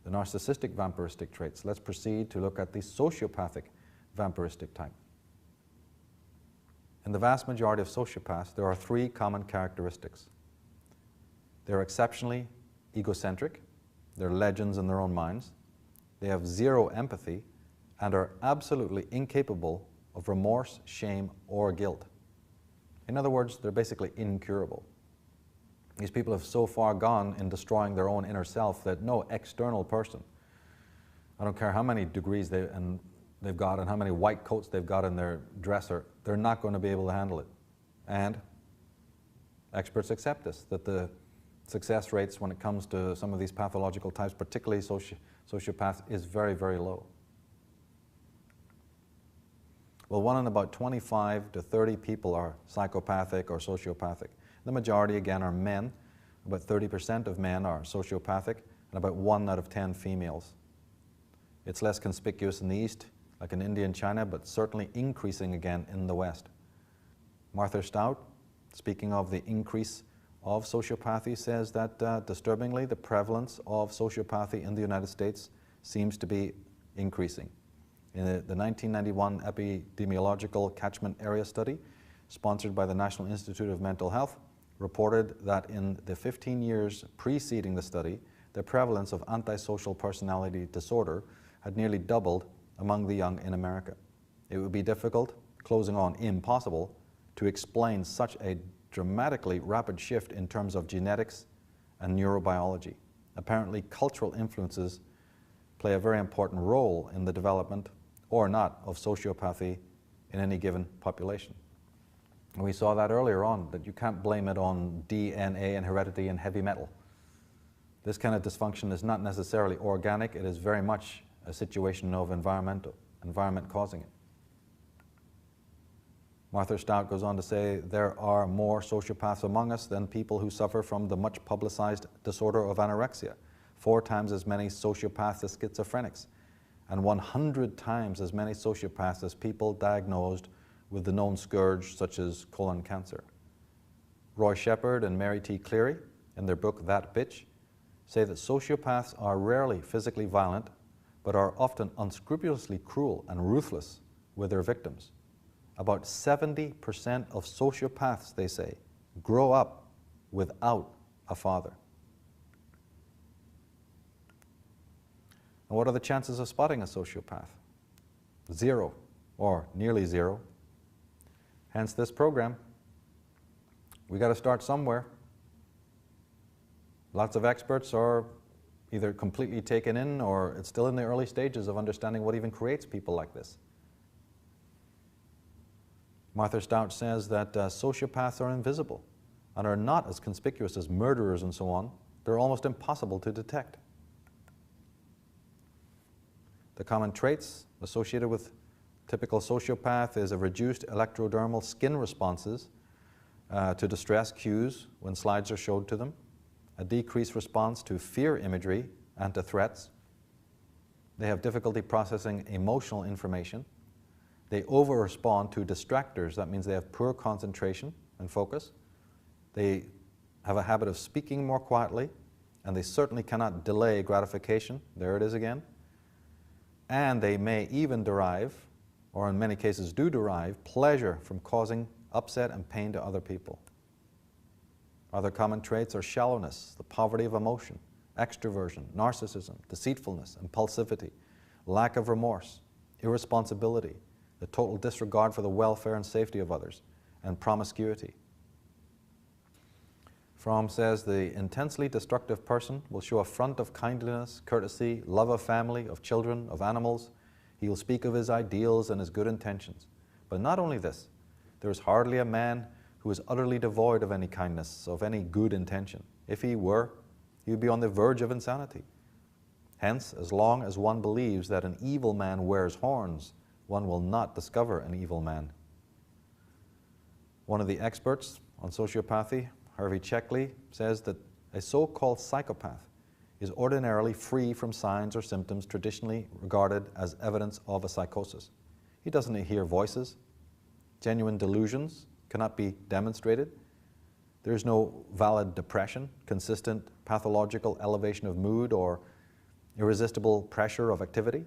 the narcissistic vampiristic traits, let's proceed to look at the sociopathic vampiristic type. In the vast majority of sociopaths, there are three common characteristics. They're exceptionally egocentric, they're legends in their own minds, They have zero empathy and are absolutely incapable of remorse, shame, or guilt. In other words, they're basically incurable. These people have so far gone in destroying their own inner self that no external person, I don't care how many degrees they've got and how many white coats they've got in their dresser, they're not going to be able to handle it. And experts accept this, that the success rates when it comes to some of these pathological types, particularly sociopaths, is very, very low. Well, 1 in about 25 to 30 people are psychopathic or sociopathic. The majority, again, are men. About 30% of men are sociopathic, and about 1 out of 10 females. It's less conspicuous in the East, like in India and China, but certainly increasing again in the West. Martha Stout, speaking of the increase of sociopathy, says that disturbingly, the prevalence of sociopathy in the United States seems to be increasing. In the 1991 epidemiological catchment area study, sponsored by the National Institute of Mental Health, reported that in the 15 years preceding the study, the prevalence of antisocial personality disorder had nearly doubled among the young in America. It would be difficult, closing on impossible, to explain such a dramatically rapid shift in terms of genetics and neurobiology. Apparently, cultural influences play a very important role in the development or not of sociopathy in any given population. And we saw that earlier on, that you can't blame it on DNA and heredity and heavy metal. This kind of dysfunction is not necessarily organic, it is very much a situation of environment causing it. Martha Stout goes on to say, there are more sociopaths among us than people who suffer from the much publicized disorder of anorexia, 4 times as many sociopaths as schizophrenics, and 100 times as many sociopaths as people diagnosed with the known scourge such as colon cancer. Roy Shepard and Mary T. Cleary, in their book That Bitch, say that sociopaths are rarely physically violent, but are often unscrupulously cruel and ruthless with their victims. About 70% of sociopaths, they say, grow up without a father. And what are the chances of spotting a sociopath? 0, or nearly 0. Hence this program. We got to start somewhere. Lots of experts are either completely taken in or it's still in the early stages of understanding what even creates people like this. Martha Stout says that sociopaths are invisible and are not as conspicuous as murderers and so on. They're almost impossible to detect. The common traits associated with typical sociopath is a reduced electrodermal skin responses to distress cues when slides are showed to them, a decreased response to fear imagery and to threats. They have difficulty processing emotional information. They over-respond to distractors. That means they have poor concentration and focus. They have a habit of speaking more quietly, and they certainly cannot delay gratification. There it is again. And they may even derive, or in many cases do derive, pleasure from causing upset and pain to other people. Other common traits are shallowness, the poverty of emotion, extroversion, narcissism, deceitfulness, impulsivity, lack of remorse, irresponsibility, the total disregard for the welfare and safety of others, and promiscuity. Fromm says the intensely destructive person will show a front of kindliness, courtesy, love of family, of children, of animals. He will speak of his ideals and his good intentions. But not only this, there is hardly a man who is utterly devoid of any kindness, of any good intention. If he were, he would be on the verge of insanity. Hence, as long as one believes that an evil man wears horns, one will not discover an evil man. One of the experts on sociopathy, Harvey Checkley, says that a so-called psychopath is ordinarily free from signs or symptoms traditionally regarded as evidence of a psychosis. He doesn't hear voices. Genuine delusions cannot be demonstrated. There is no valid depression, consistent pathological elevation of mood, or irresistible pressure of activity.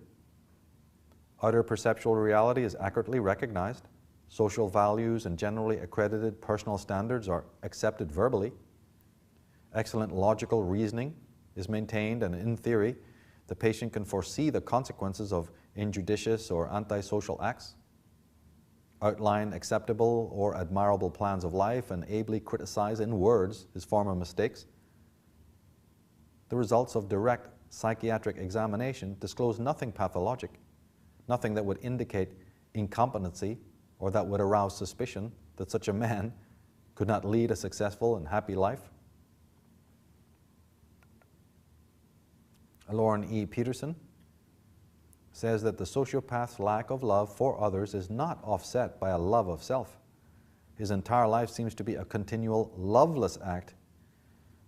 Outer perceptual reality is accurately recognized. Social values and generally accredited personal standards are accepted verbally. Excellent logical reasoning is maintained, and in theory, the patient can foresee the consequences of injudicious or antisocial acts, outline acceptable or admirable plans of life, and ably criticize in words his former mistakes. The results of direct psychiatric examination disclose nothing pathologic, nothing that would indicate incompetency or that would arouse suspicion that such a man could not lead a successful and happy life. Lauren E. Peterson says that the sociopath's lack of love for others is not offset by a love of self. His entire life seems to be a continual loveless act,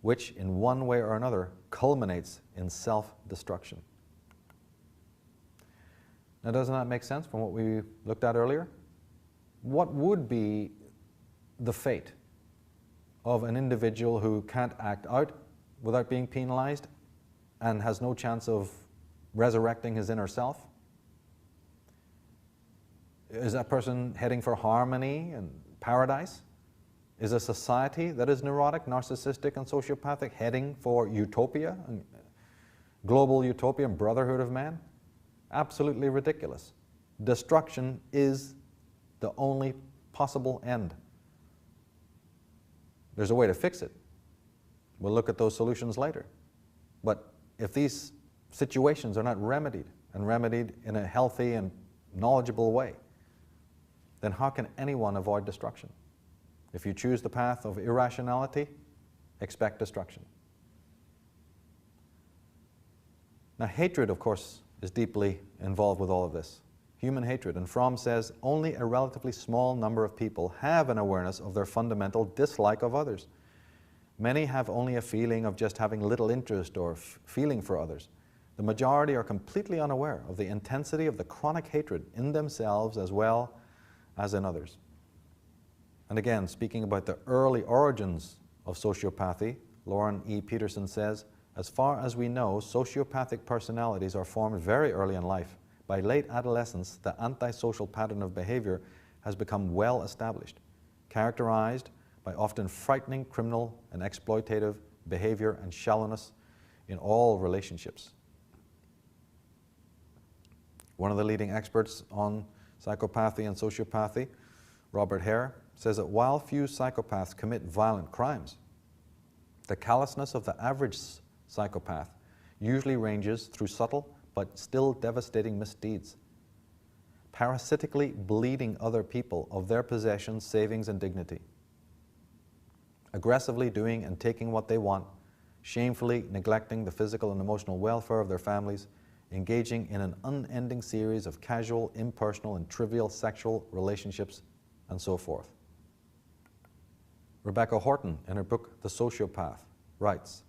which in one way or another culminates in self-destruction. Now, doesn't that make sense from what we looked at earlier? What would be the fate of an individual who can't act out without being penalized and has no chance of resurrecting his inner self? Is that person heading for harmony and paradise? Is a society that is neurotic, narcissistic, and sociopathic heading for utopia, and global utopia and brotherhood of man? Absolutely ridiculous. Destruction is the only possible end. There's a way to fix it. We'll look at those solutions later. But if these situations are not remedied, and remedied in a healthy and knowledgeable way, then how can anyone avoid destruction? If you choose the path of irrationality, expect destruction. Now, hatred, of course, is deeply involved with all of this. Human hatred. And Fromm says only a relatively small number of people have an awareness of their fundamental dislike of others. Many have only a feeling of just having little interest or feeling for others. The majority are completely unaware of the intensity of the chronic hatred in themselves as well as in others. And again, speaking about the early origins of sociopathy, Lauren E. Peterson says, as far as we know, sociopathic personalities are formed very early in life. By late adolescence, the antisocial pattern of behavior has become well established, characterized by often frightening criminal and exploitative behavior and shallowness in all relationships. One of the leading experts on psychopathy and sociopathy, Robert Hare, says that while few psychopaths commit violent crimes, the callousness of the average psychopath usually ranges through subtle but still devastating misdeeds, parasitically bleeding other people of their possessions, savings, and dignity, aggressively doing and taking what they want, shamefully neglecting the physical and emotional welfare of their families, engaging in an unending series of casual, impersonal, and trivial sexual relationships, and so forth. Rebecca Horton, in her book The Sociopath, writes,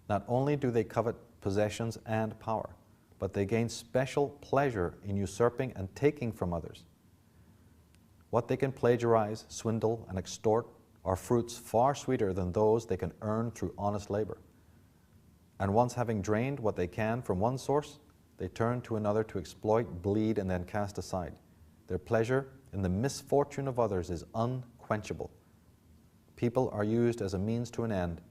not only do they covet possessions and power, but they gain special pleasure in usurping and taking from others. What they can plagiarize, swindle, and extort are fruits far sweeter than those they can earn through honest labor. And once having drained what they can from one source, they turn to another to exploit, bleed, and then cast aside. Their pleasure in the misfortune of others is unquenchable. People are used as a means to an end.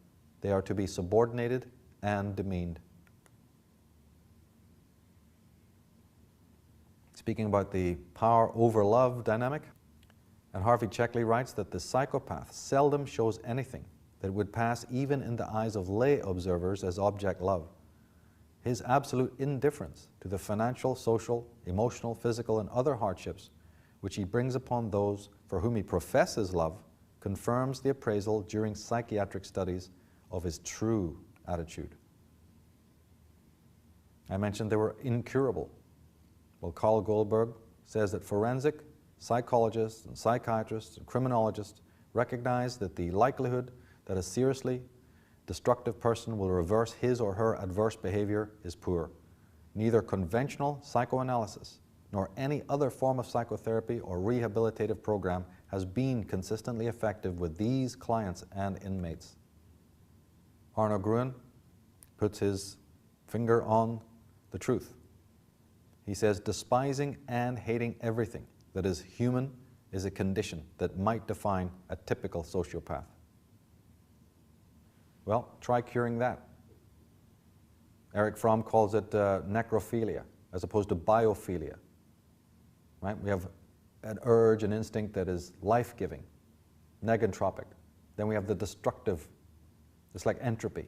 They are to be subordinated and demeaned. Speaking about the power over love dynamic, and Harvey Checkley writes that the psychopath seldom shows anything that would pass even in the eyes of lay observers as object love. His absolute indifference to the financial, social, emotional, physical, and other hardships which he brings upon those for whom he professes love confirms the appraisal during psychiatric studies of his true attitude. I mentioned they were incurable. Well, Carl Goldberg says that forensic psychologists and psychiatrists and criminologists recognize that the likelihood that a seriously destructive person will reverse his or her adverse behavior is poor. Neither conventional psychoanalysis nor any other form of psychotherapy or rehabilitative program has been consistently effective with these clients and inmates. Arno Gruen puts his finger on the truth. He says, despising and hating everything that is human is a condition that might define a typical sociopath. Well, try curing that. Eric Fromm calls it necrophilia as opposed to biophilia. Right? We have an urge, an instinct that is life-giving, negentropic. Then we have the destructive, it's like entropy.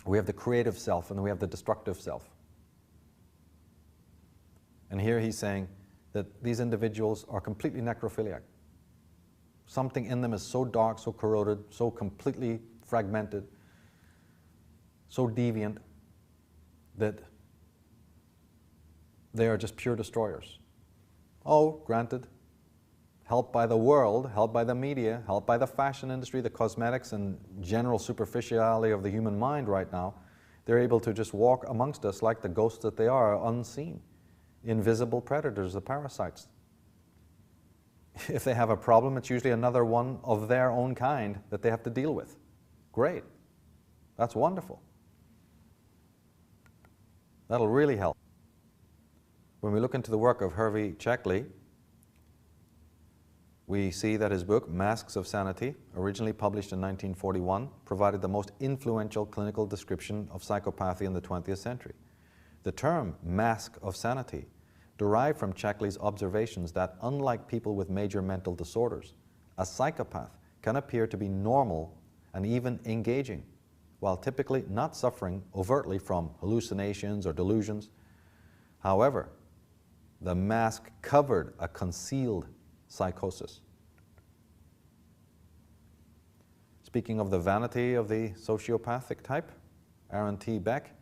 We have the creative self, and then we have the destructive self. And here he's saying that these individuals are completely necrophiliac. Something in them is so dark, so corroded, so completely fragmented, so deviant, that they are just pure destroyers. Oh, granted, helped by the world, helped by the media, helped by the fashion industry, the cosmetics, and general superficiality of the human mind right now, they're able to just walk amongst us like the ghosts that they are, unseen. Invisible predators, the parasites. If they have a problem, it's usually another one of their own kind that they have to deal with. Great. That's wonderful. That'll really help. When we look into the work of Hervey Checkley, we see that his book, Masks of Sanity, originally published in 1941, provided the most influential clinical description of psychopathy in the 20th century. The term mask of sanity derived from Checkley's observations that, unlike people with major mental disorders, a psychopath can appear to be normal and even engaging, while typically not suffering overtly from hallucinations or delusions. However, the mask covered a concealed psychosis. Speaking of the vanity of the sociopathic type, Aaron T. Beck,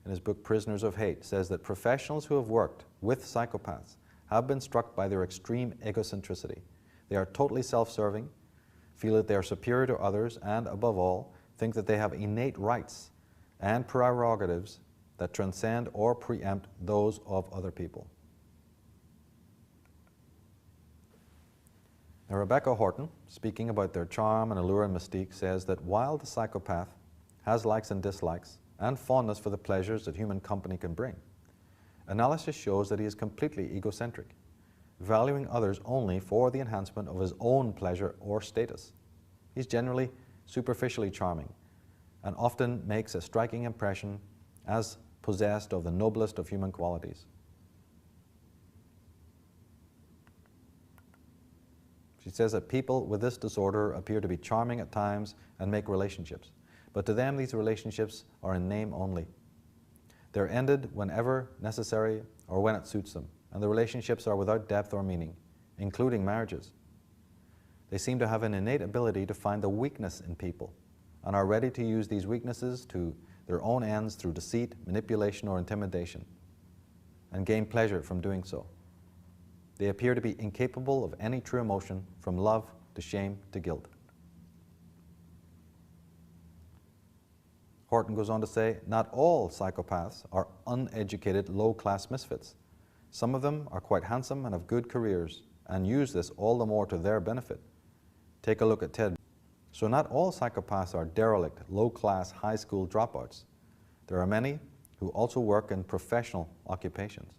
in his book Prisoners of Hate, says that professionals who have worked with psychopaths have been struck by their extreme egocentricity. They are totally self-serving, feel that they are superior to others, and above all, think that they have innate rights and prerogatives that transcend or preempt those of other people. Now, Rebecca Horton, speaking about their charm and allure and mystique, says that while the psychopath has likes and dislikes and fondness for the pleasures that human company can bring, analysis shows that he is completely egocentric, valuing others only for the enhancement of his own pleasure or status. He's generally superficially charming and often makes a striking impression as possessed of the noblest of human qualities. She says that people with this disorder appear to be charming at times and make relationships, but to them these relationships are in name only. They're ended whenever necessary or when it suits them, and the relationships are without depth or meaning, including marriages. They seem to have an innate ability to find the weakness in people and are ready to use these weaknesses to their own ends through deceit, manipulation, or intimidation, and gain pleasure from doing so. They appear to be incapable of any true emotion, from love to shame to guilt. Horton goes on to say, not all psychopaths are uneducated, low-class misfits. Some of them are quite handsome and have good careers and use this all the more to their benefit. Take a look at Ted. So not all psychopaths are derelict, low-class, high school dropouts. There are many who also work in professional occupations.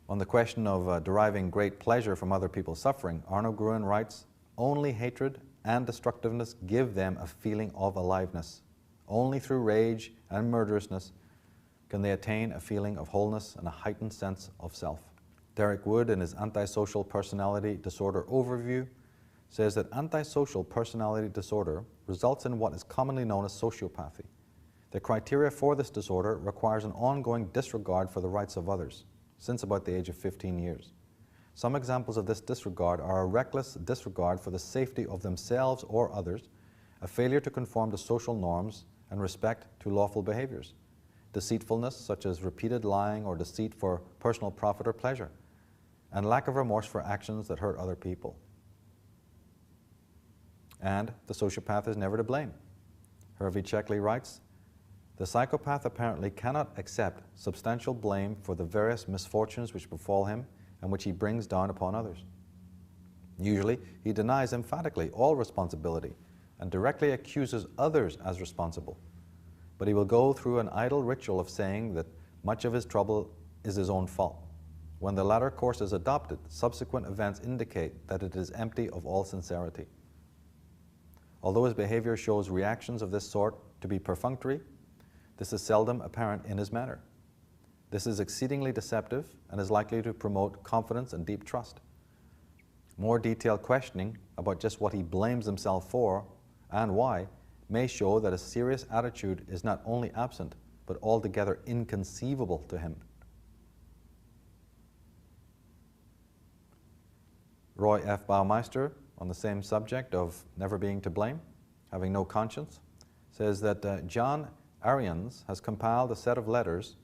On the question of deriving great pleasure from other people's suffering, Arno Gruen writes, only hatred and destructiveness give them a feeling of aliveness. Only through rage and murderousness can they attain a feeling of wholeness and a heightened sense of self. Derek Wood, in his Antisocial Personality Disorder Overview, says that antisocial personality disorder results in what is commonly known as sociopathy. The criteria for this disorder requires an ongoing disregard for the rights of others, since about the age of 15 years. Some examples of this disregard are a reckless disregard for the safety of themselves or others, a failure to conform to social norms, and respect to lawful behaviors. Deceitfulness, such as repeated lying or deceit for personal profit or pleasure, and lack of remorse for actions that hurt other people. And the sociopath is never to blame. Hervey Checkley writes, the psychopath apparently cannot accept substantial blame for the various misfortunes which befall him and which he brings down upon others. Usually, he denies emphatically all responsibility and directly accuses others as responsible. But he will go through an idle ritual of saying that much of his trouble is his own fault. When the latter course is adopted, subsequent events indicate that it is empty of all sincerity. Although his behavior shows reactions of this sort to be perfunctory, this is seldom apparent in his manner. This is exceedingly deceptive and is likely to promote confidence and deep trust. More detailed questioning about just what he blames himself for and why may show that a serious attitude is not only absent, but altogether inconceivable to him. Roy F. Baumeister, on the same subject of never being to blame, having no conscience, says that John Arians has compiled a set of letters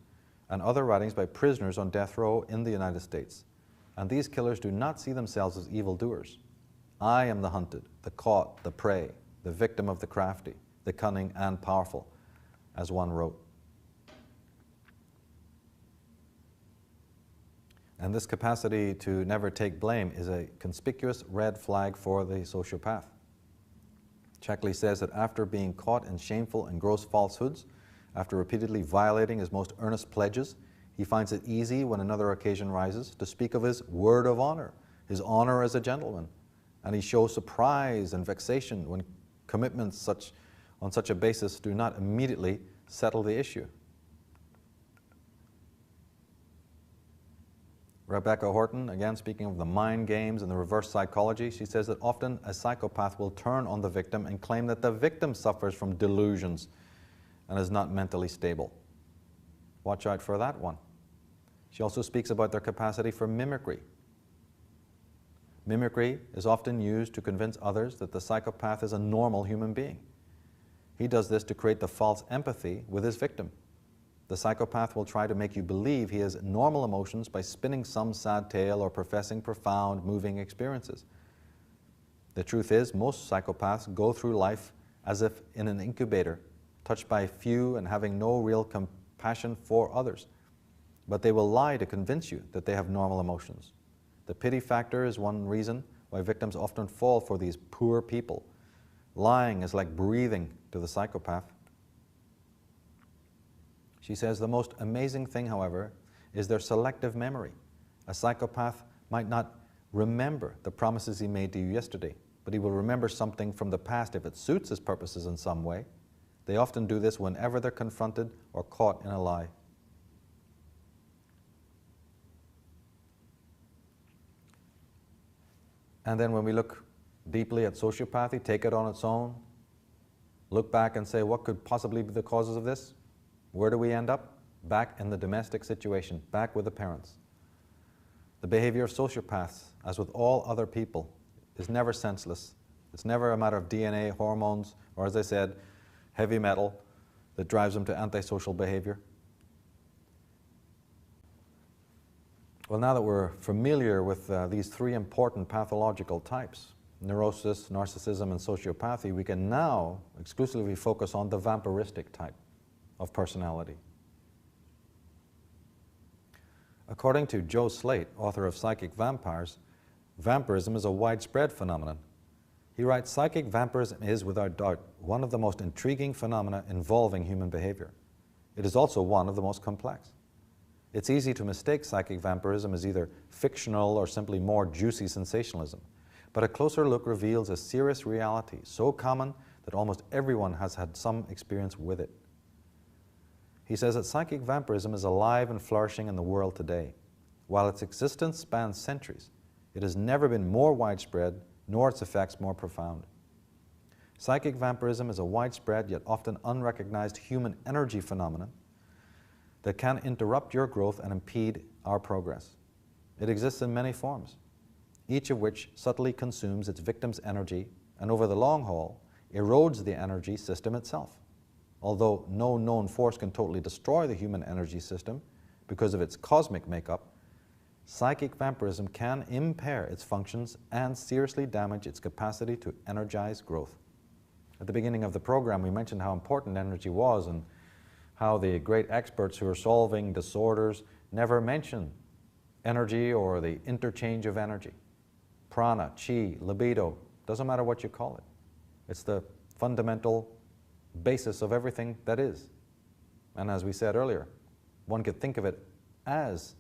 and other writings by prisoners on death row in the United States, and these killers do not see themselves as evildoers. I am the hunted, the caught, the prey, the victim of the crafty, the cunning and powerful, as one wrote. And this capacity to never take blame is a conspicuous red flag for the sociopath. Checkley says that after being caught in shameful and gross falsehoods, after repeatedly violating his most earnest pledges, he finds it easy when another occasion rises to speak of his word of honor, his honor as a gentleman, and he shows surprise and vexation when commitments on such a basis do not immediately settle the issue. Rebecca Horton, again speaking of the mind games and the reverse psychology, she says that often a psychopath will turn on the victim and claim that the victim suffers from delusions and is not mentally stable. Watch out for that one. She also speaks about their capacity for mimicry. Mimicry is often used to convince others that the psychopath is a normal human being. He does this to create the false empathy with his victim. The psychopath will try to make you believe he has normal emotions by spinning some sad tale or professing profound, moving experiences. The truth is, most psychopaths go through life as if in an incubator, touched by few and having no real compassion for others. But they will lie to convince you that they have normal emotions. The pity factor is one reason why victims often fall for these poor people. Lying is like breathing to the psychopath. She says the most amazing thing, however, is their selective memory. A psychopath might not remember the promises he made to you yesterday, but he will remember something from the past if it suits his purposes in some way. They often do this whenever they're confronted or caught in a lie. And then when we look deeply at sociopathy, take it on its own, look back and say, what could possibly be the causes of this? Where do we end up? Back in the domestic situation, back with the parents. The behavior of sociopaths, as with all other people, is never senseless. It's never a matter of DNA, hormones, or as I said, heavy metal that drives them to antisocial behavior. Well, now that we're familiar with these three important pathological types, neurosis, narcissism, and sociopathy, we can now exclusively focus on the vampiristic type of personality. According to Joe Slate, author of Psychic Vampires, vampirism is a widespread phenomenon. He writes, psychic vampirism is, without doubt, one of the most intriguing phenomena involving human behavior. It is also one of the most complex. It's easy to mistake psychic vampirism as either fictional or simply more juicy sensationalism, but a closer look reveals a serious reality so common that almost everyone has had some experience with it. He says that psychic vampirism is alive and flourishing in the world today. While its existence spans centuries, it has never been more widespread, nor its effects more profound. Psychic vampirism is a widespread yet often unrecognized human energy phenomenon that can interrupt your growth and impede our progress. It exists in many forms, each of which subtly consumes its victim's energy and over the long haul erodes the energy system itself. Although no known force can totally destroy the human energy system because of its cosmic makeup, psychic vampirism can impair its functions and seriously damage its capacity to energize growth. At the beginning of the program, we mentioned how important energy was and how the great experts who are solving disorders never mention energy or the interchange of energy. Prana, chi, libido, doesn't matter what you call it. It's the fundamental basis of everything that is. And as we said earlier, one could think of it as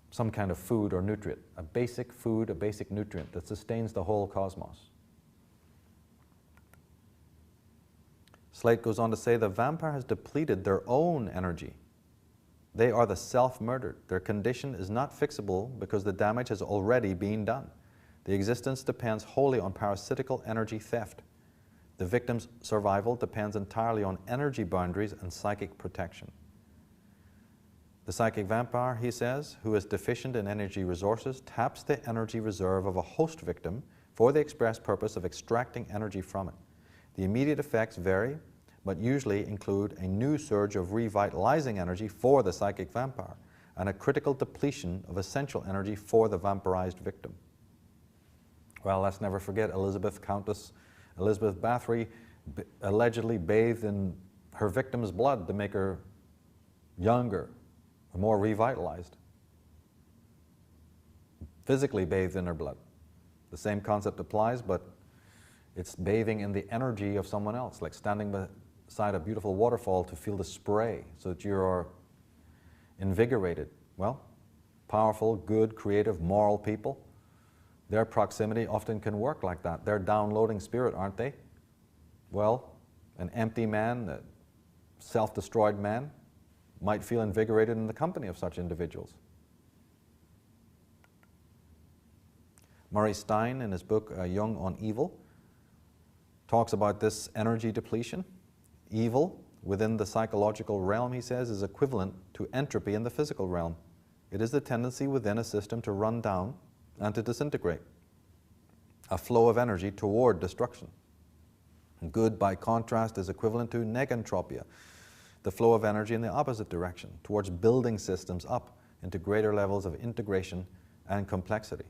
some kind of food or nutrient, a basic food, a basic nutrient that sustains the whole cosmos. Slate goes on to say the vampire has depleted their own energy. They are the self-murdered. Their condition is not fixable because the damage has already been done. The existence depends wholly on parasitical energy theft. The victim's survival depends entirely on energy boundaries and psychic protection. The psychic vampire, he says, who is deficient in energy resources, taps the energy reserve of a host victim for the express purpose of extracting energy from it. The immediate effects vary, but usually include a new surge of revitalizing energy for the psychic vampire and a critical depletion of essential energy for the vampirized victim. Well, let's never forget Countess Elizabeth Bathory allegedly bathed in her victim's blood to make her younger, more revitalized. Physically bathed in her blood. The same concept applies, but it's bathing in the energy of someone else, like standing beside a beautiful waterfall to feel the spray so that you're invigorated. Well, powerful, good, creative, moral people, their proximity often can work like that. They're downloading spirit, aren't they? Well, an empty man, a self-destroyed man, might feel invigorated in the company of such individuals. Murray Stein, in his book Jung on Evil, talks about this energy depletion. Evil, within the psychological realm, he says, is equivalent to entropy in the physical realm. It is the tendency within a system to run down and to disintegrate, a flow of energy toward destruction. Good, by contrast, is equivalent to negentropia, the flow of energy in the opposite direction, towards building systems up into greater levels of integration and complexity.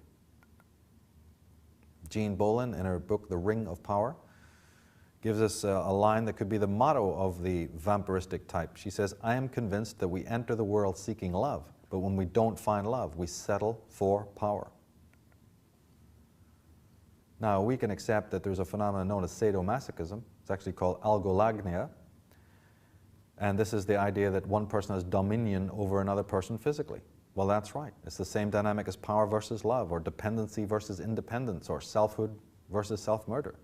Jean Bolin, in her book The Ring of Power, gives us a line that could be the motto of the vampiristic type. She says, I am convinced that we enter the world seeking love, but when we don't find love, we settle for power. Now, we can accept that there's a phenomenon known as sadomasochism. It's actually called algolagnia. And this is the idea that one person has dominion over another person physically. Well, that's right. It's the same dynamic as power versus love, or dependency versus independence, or selfhood versus self-murder.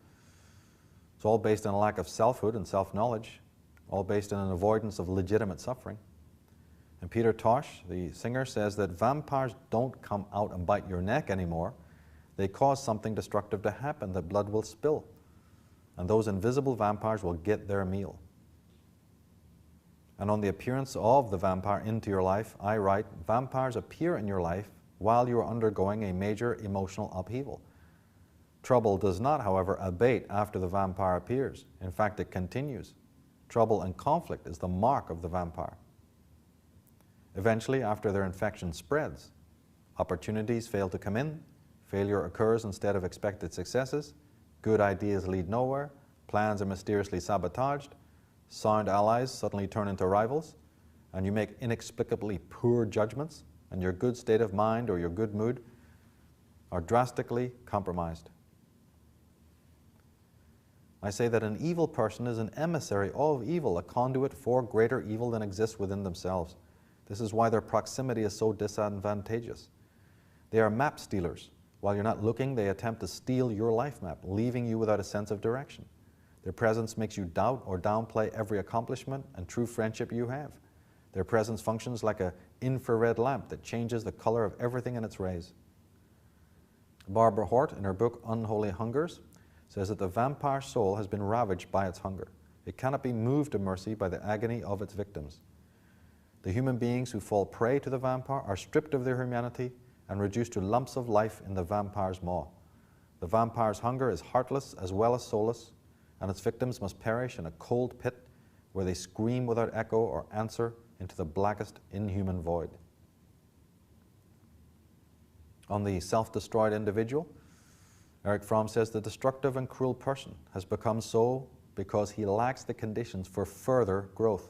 It's all based on a lack of selfhood and self-knowledge, all based on an avoidance of legitimate suffering. And Peter Tosh, the singer, says that vampires don't come out and bite your neck anymore. They cause something destructive to happen, that blood will spill. And those invisible vampires will get their meal. And on the appearance of the vampire into your life, I write, vampires appear in your life while you are undergoing a major emotional upheaval. Trouble does not, however, abate after the vampire appears. In fact, it continues. Trouble and conflict is the mark of the vampire. Eventually, after their infection spreads, opportunities fail to come in, failure occurs instead of expected successes, good ideas lead nowhere, plans are mysteriously sabotaged, sound allies suddenly turn into rivals, and you make inexplicably poor judgments, and your good state of mind or your good mood are drastically compromised. I say that an evil person is an emissary of evil, a conduit for greater evil than exists within themselves. This is why their proximity is so disadvantageous. They are map stealers. While you're not looking, they attempt to steal your life map, leaving you without a sense of direction. Their presence makes you doubt or downplay every accomplishment and true friendship you have. Their presence functions like an infrared lamp that changes the color of everything in its rays. Barbara Hort, in her book Unholy Hungers, says that the vampire soul has been ravaged by its hunger. It cannot be moved to mercy by the agony of its victims. The human beings who fall prey to the vampire are stripped of their humanity and reduced to lumps of life in the vampire's maw. The vampire's hunger is heartless as well as soulless, and its victims must perish in a cold pit where they scream without echo or answer into the blackest inhuman void. On the self-destroyed individual, Erich Fromm says the destructive and cruel person has become so because he lacks the conditions for further growth.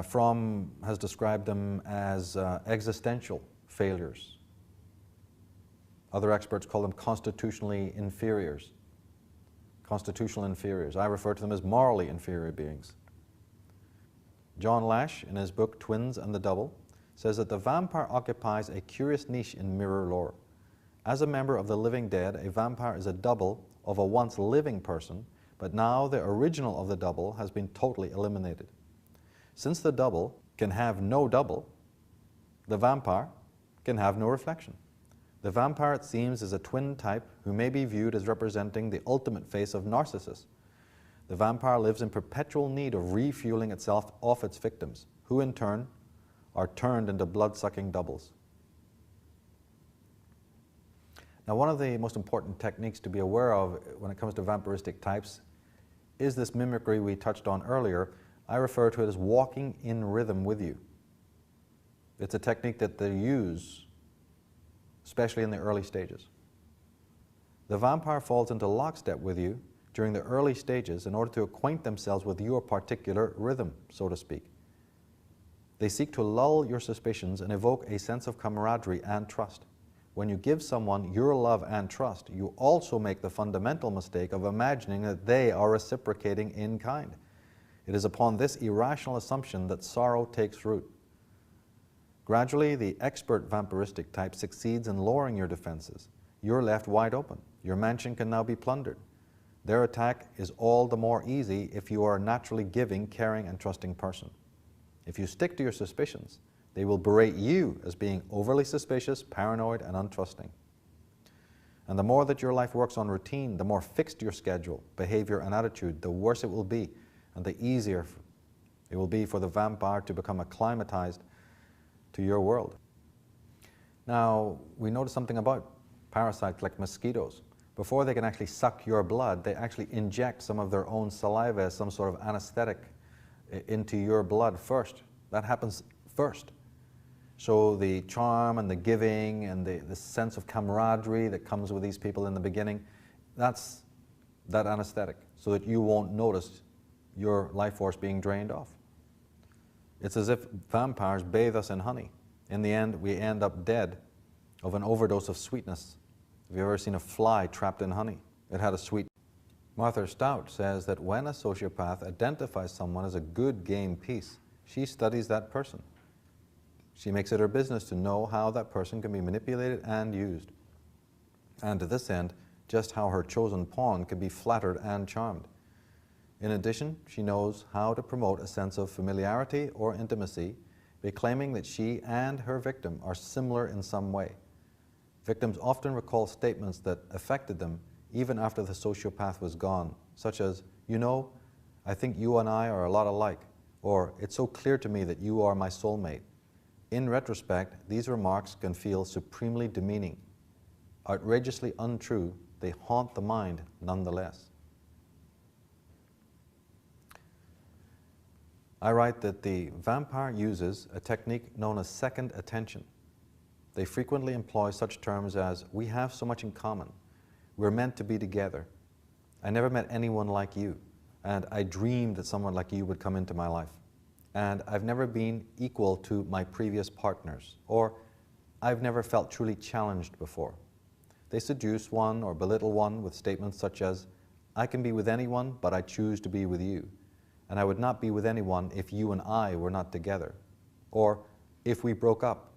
Fromm has described them as existential failures. Other experts call them constitutionally inferiors. Constitutional inferiors. I refer to them as morally inferior beings. John Lash, in his book Twins and the Double, says that the vampire occupies a curious niche in mirror lore. As a member of the living dead, a vampire is a double of a once living person, but now the original of the double has been totally eliminated. Since the double can have no double, the vampire can have no reflection. The vampire, it seems, is a twin type who may be viewed as representing the ultimate face of Narcissus. The vampire lives in perpetual need of refueling itself off its victims, who in turn are turned into blood-sucking doubles. Now, one of the most important techniques to be aware of when it comes to vampiristic types is this mimicry we touched on earlier. I refer to it as walking in rhythm with you. It's a technique that they use, especially in the early stages. The vampire falls into lockstep with you during the early stages in order to acquaint themselves with your particular rhythm, so to speak. They seek to lull your suspicions and evoke a sense of camaraderie and trust. When you give someone your love and trust, you also make the fundamental mistake of imagining that they are reciprocating in kind. It is upon this irrational assumption that sorrow takes root. Gradually, the expert vampiristic type succeeds in lowering your defenses. You're left wide open. Your mansion can now be plundered. Their attack is all the more easy if you are a naturally giving, caring, and trusting person. If you stick to your suspicions, they will berate you as being overly suspicious, paranoid, and untrusting. And the more that your life works on routine, the more fixed your schedule, behavior, and attitude, the worse it will be, and the easier it will be for the vampire to become acclimatized to your world. Now, we notice something about parasites like mosquitoes. Before they can actually suck your blood, they actually inject some of their own saliva as some sort of anesthetic into your blood first. That happens first. So the charm and the giving and the sense of camaraderie that comes with these people in the beginning, that's that anesthetic, so that you won't notice your life force being drained off. It's as if vampires bathe us in honey. In the end, we end up dead of an overdose of sweetness. Have you ever seen a fly trapped in honey? It had a sweet. Martha Stout says that when a sociopath identifies someone as a good game piece, she studies that person. She makes it her business to know how that person can be manipulated and used. And to this end, just how her chosen pawn can be flattered and charmed. In addition, she knows how to promote a sense of familiarity or intimacy by claiming that she and her victim are similar in some way. Victims often recall statements that affected them even after the sociopath was gone, such as, "You know, I think you and I are a lot alike," or "It's so clear to me that you are my soulmate." In retrospect, these remarks can feel supremely demeaning. Outrageously untrue, they haunt the mind nonetheless. I write that the vampire uses a technique known as second attention. They frequently employ such terms as, "We have so much in common," "We're meant to be together," "I never met anyone like you," and "I dreamed that someone like you would come into my life," and "I've never been equal to my previous partners," or "I've never felt truly challenged before." They seduce one or belittle one with statements such as, "I can be with anyone, but I choose to be with you," and "I would not be with anyone if you and I were not together," or "If we broke up,"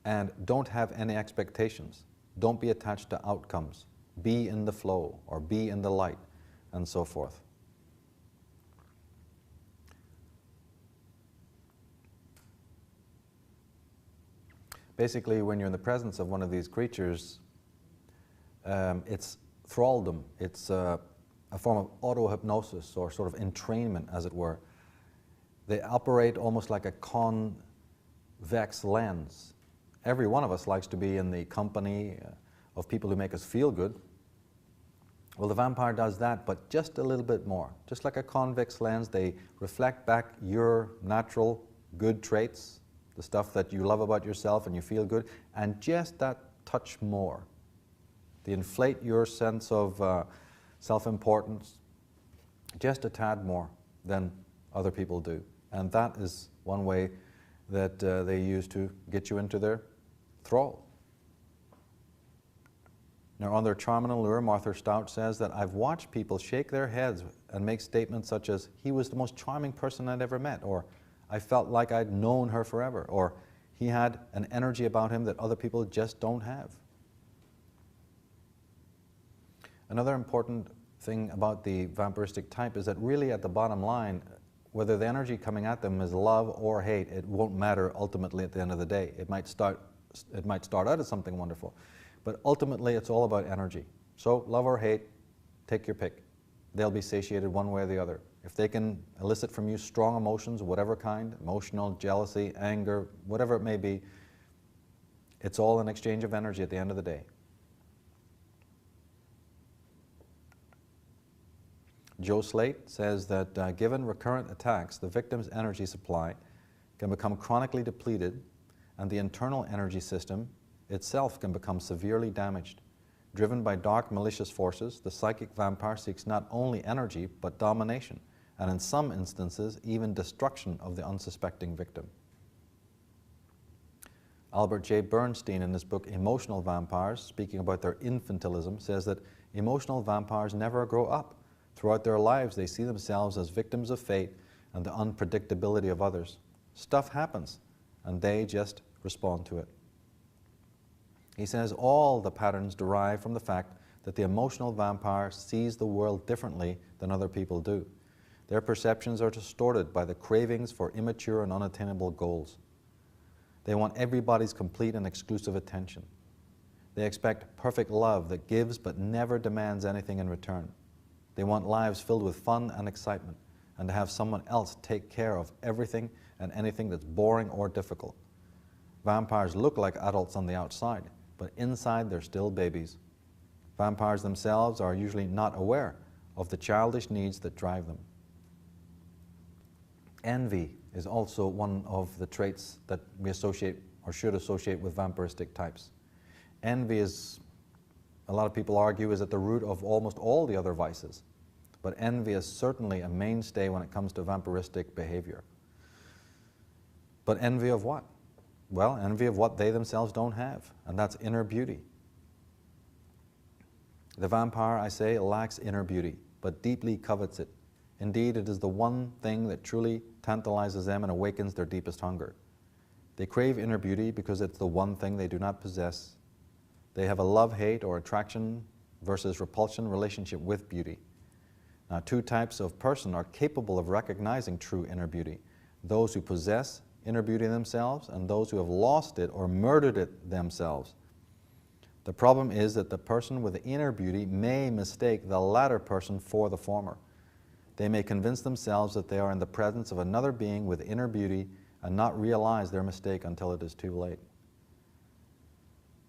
and "Don't have any expectations, don't be attached to outcomes, be in the flow," or "be in the light," and so forth. Basically, when you're in the presence of one of these creatures, it's thraldom. It's a form of auto-hypnosis or sort of entrainment, as it were. They operate almost like a convex lens. Every one of us likes to be in the company of people who make us feel good. Well, the vampire does that, but just a little bit more. Just like a convex lens, they reflect back your natural good traits, the stuff that you love about yourself and you feel good, and just that touch more. They inflate your sense of self-importance just a tad more than other people do. And that is one way that they use to get you into their thrall. Now, on their charm and allure, Martha Stout says that, "I've watched people shake their heads and make statements such as, 'He was the most charming person I'd ever met,' or 'I felt like I'd known her forever,' or 'He had an energy about him that other people just don't have.'" Another important thing about the vampiristic type is that really at the bottom line, whether the energy coming at them is love or hate, it won't matter ultimately at the end of the day. It might start out as something wonderful, but ultimately it's all about energy. So love or hate, take your pick. They'll be satiated one way or the other. If they can elicit from you strong emotions, whatever kind, emotional, jealousy, anger, whatever it may be, it's all an exchange of energy at the end of the day. Joe Slate says that given recurrent attacks, the victim's energy supply can become chronically depleted and the internal energy system itself can become severely damaged. Driven by dark, malicious forces, the psychic vampire seeks not only energy, but domination, and in some instances, even destruction of the unsuspecting victim. Albert J. Bernstein, in his book Emotional Vampires, speaking about their infantilism, says that emotional vampires never grow up. Throughout their lives, they see themselves as victims of fate and the unpredictability of others. Stuff happens, and they just respond to it. He says all the patterns derive from the fact that the emotional vampire sees the world differently than other people do. Their perceptions are distorted by the cravings for immature and unattainable goals. They want everybody's complete and exclusive attention. They expect perfect love that gives but never demands anything in return. They want lives filled with fun and excitement, and to have someone else take care of everything and anything that's boring or difficult. Vampires look like adults on the outside, but inside they're still babies. Vampires themselves are usually not aware of the childish needs that drive them. Envy is also one of the traits that we associate or should associate with vampiristic types. Envy is, a lot of people argue, is at the root of almost all the other vices. But envy is certainly a mainstay when it comes to vampiristic behavior. But envy of what? Well, envy of what they themselves don't have, and that's inner beauty. The vampire, I say, lacks inner beauty, but deeply covets it. Indeed, it is the one thing that truly tantalizes them and awakens their deepest hunger. They crave inner beauty because it's the one thing they do not possess. They have a love-hate or attraction versus repulsion relationship with beauty. Now, two types of person are capable of recognizing true inner beauty: those who possess inner beauty themselves and those who have lost it or murdered it themselves. The problem is that the person with the inner beauty may mistake the latter person for the former. They may convince themselves that they are in the presence of another being with inner beauty and not realize their mistake until it is too late.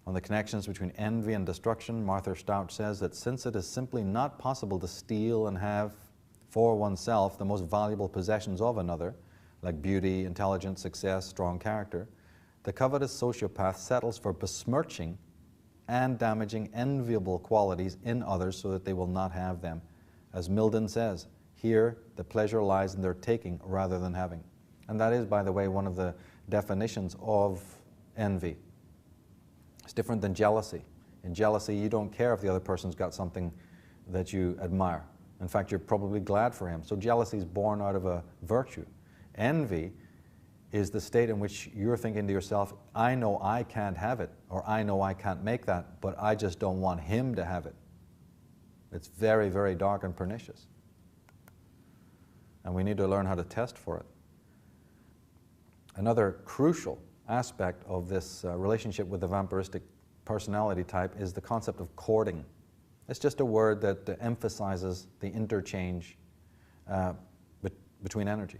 On the connections between envy and destruction, Martha Stout says that since it is simply not possible to steal and have for oneself the most valuable possessions of another, like beauty, intelligence, success, strong character, the covetous sociopath settles for besmirching and damaging enviable qualities in others so that they will not have them. As Milden says, here the pleasure lies in their taking rather than having. And that is, by the way, one of the definitions of envy. It's different than jealousy. In jealousy, you don't care if the other person's got something that you admire. In fact, you're probably glad for him. So jealousy is born out of a virtue. Envy is the state in which you're thinking to yourself, I know I can't have it, or I know I can't make that, but I just don't want him to have it. It's very, very dark and pernicious. And we need to learn how to test for it. Another crucial aspect of this relationship with the vampiristic personality type is the concept of courting. It's just a word that emphasizes the interchange between energy.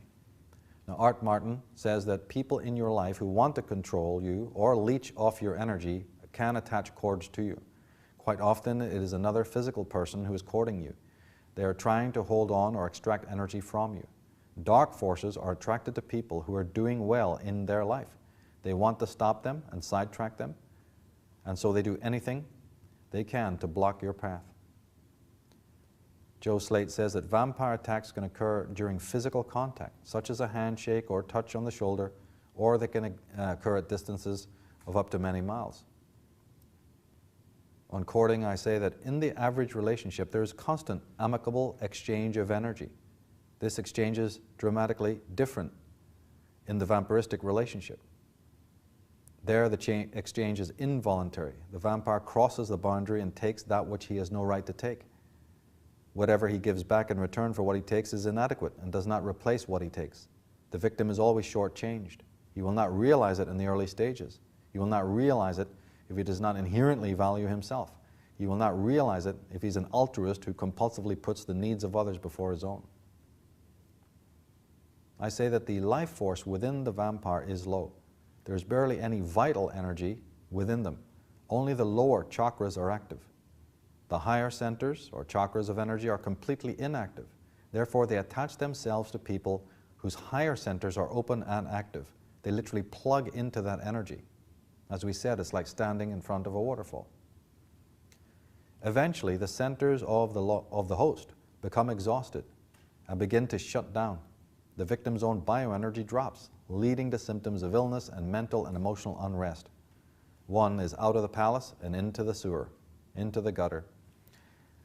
Now, Art Martin says that people in your life who want to control you or leech off your energy can attach cords to you. Quite often, it is another physical person who is courting you. They are trying to hold on or extract energy from you. Dark forces are attracted to people who are doing well in their life. They want to stop them and sidetrack them, and so they do anything they can to block your path. Joe Slate says that vampire attacks can occur during physical contact, such as a handshake or touch on the shoulder, or they can occur at distances of up to many miles. On courting, I say that in the average relationship, there is constant amicable exchange of energy. This exchange is dramatically different in the vampiristic relationship. There, the exchange is involuntary. The vampire crosses the boundary and takes that which he has no right to take. Whatever he gives back in return for what he takes is inadequate and does not replace what he takes. The victim is always shortchanged. He will not realize it in the early stages. He will not realize it if he does not inherently value himself. He will not realize it if he's an altruist who compulsively puts the needs of others before his own. I say that the life force within the vampire is low. There is barely any vital energy within them. Only the lower chakras are active. The higher centers or chakras of energy are completely inactive. Therefore, they attach themselves to people whose higher centers are open and active. They literally plug into that energy. As we said, it's like standing in front of a waterfall. Eventually, the centers of the host become exhausted and begin to shut down. The victim's own bioenergy drops, leading to symptoms of illness and mental and emotional unrest. One is out of the palace and into the sewer, into the gutter.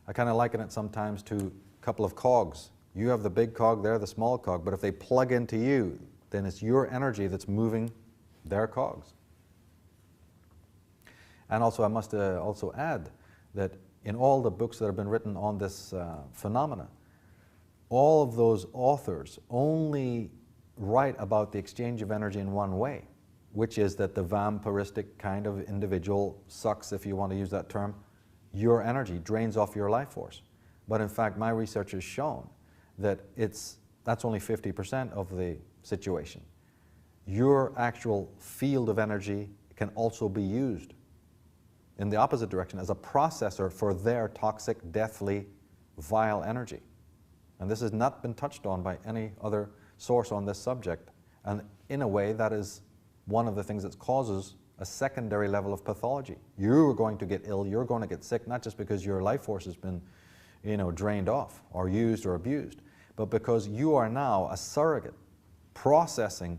I kind of liken it sometimes to a couple of cogs. You have the big cog, they're the small cog, but if they plug into you, then it's your energy that's moving their cogs. And also, I must also add that in all the books that have been written on this phenomena, all of those authors only write about the exchange of energy in one way, which is that the vampiristic kind of individual sucks, if you want to use that term, your energy, drains off your life force. But in fact, my research has shown that that's only 50% of the situation. Your actual field of energy can also be used in the opposite direction as a processor for their toxic, deathly, vile energy. And this has not been touched on by any other source on this subject. And in a way, that is one of the things that causes a secondary level of pathology. You're going to get ill, you're going to get sick, not just because your life force has been, drained off or used or abused, but because you are now a surrogate processing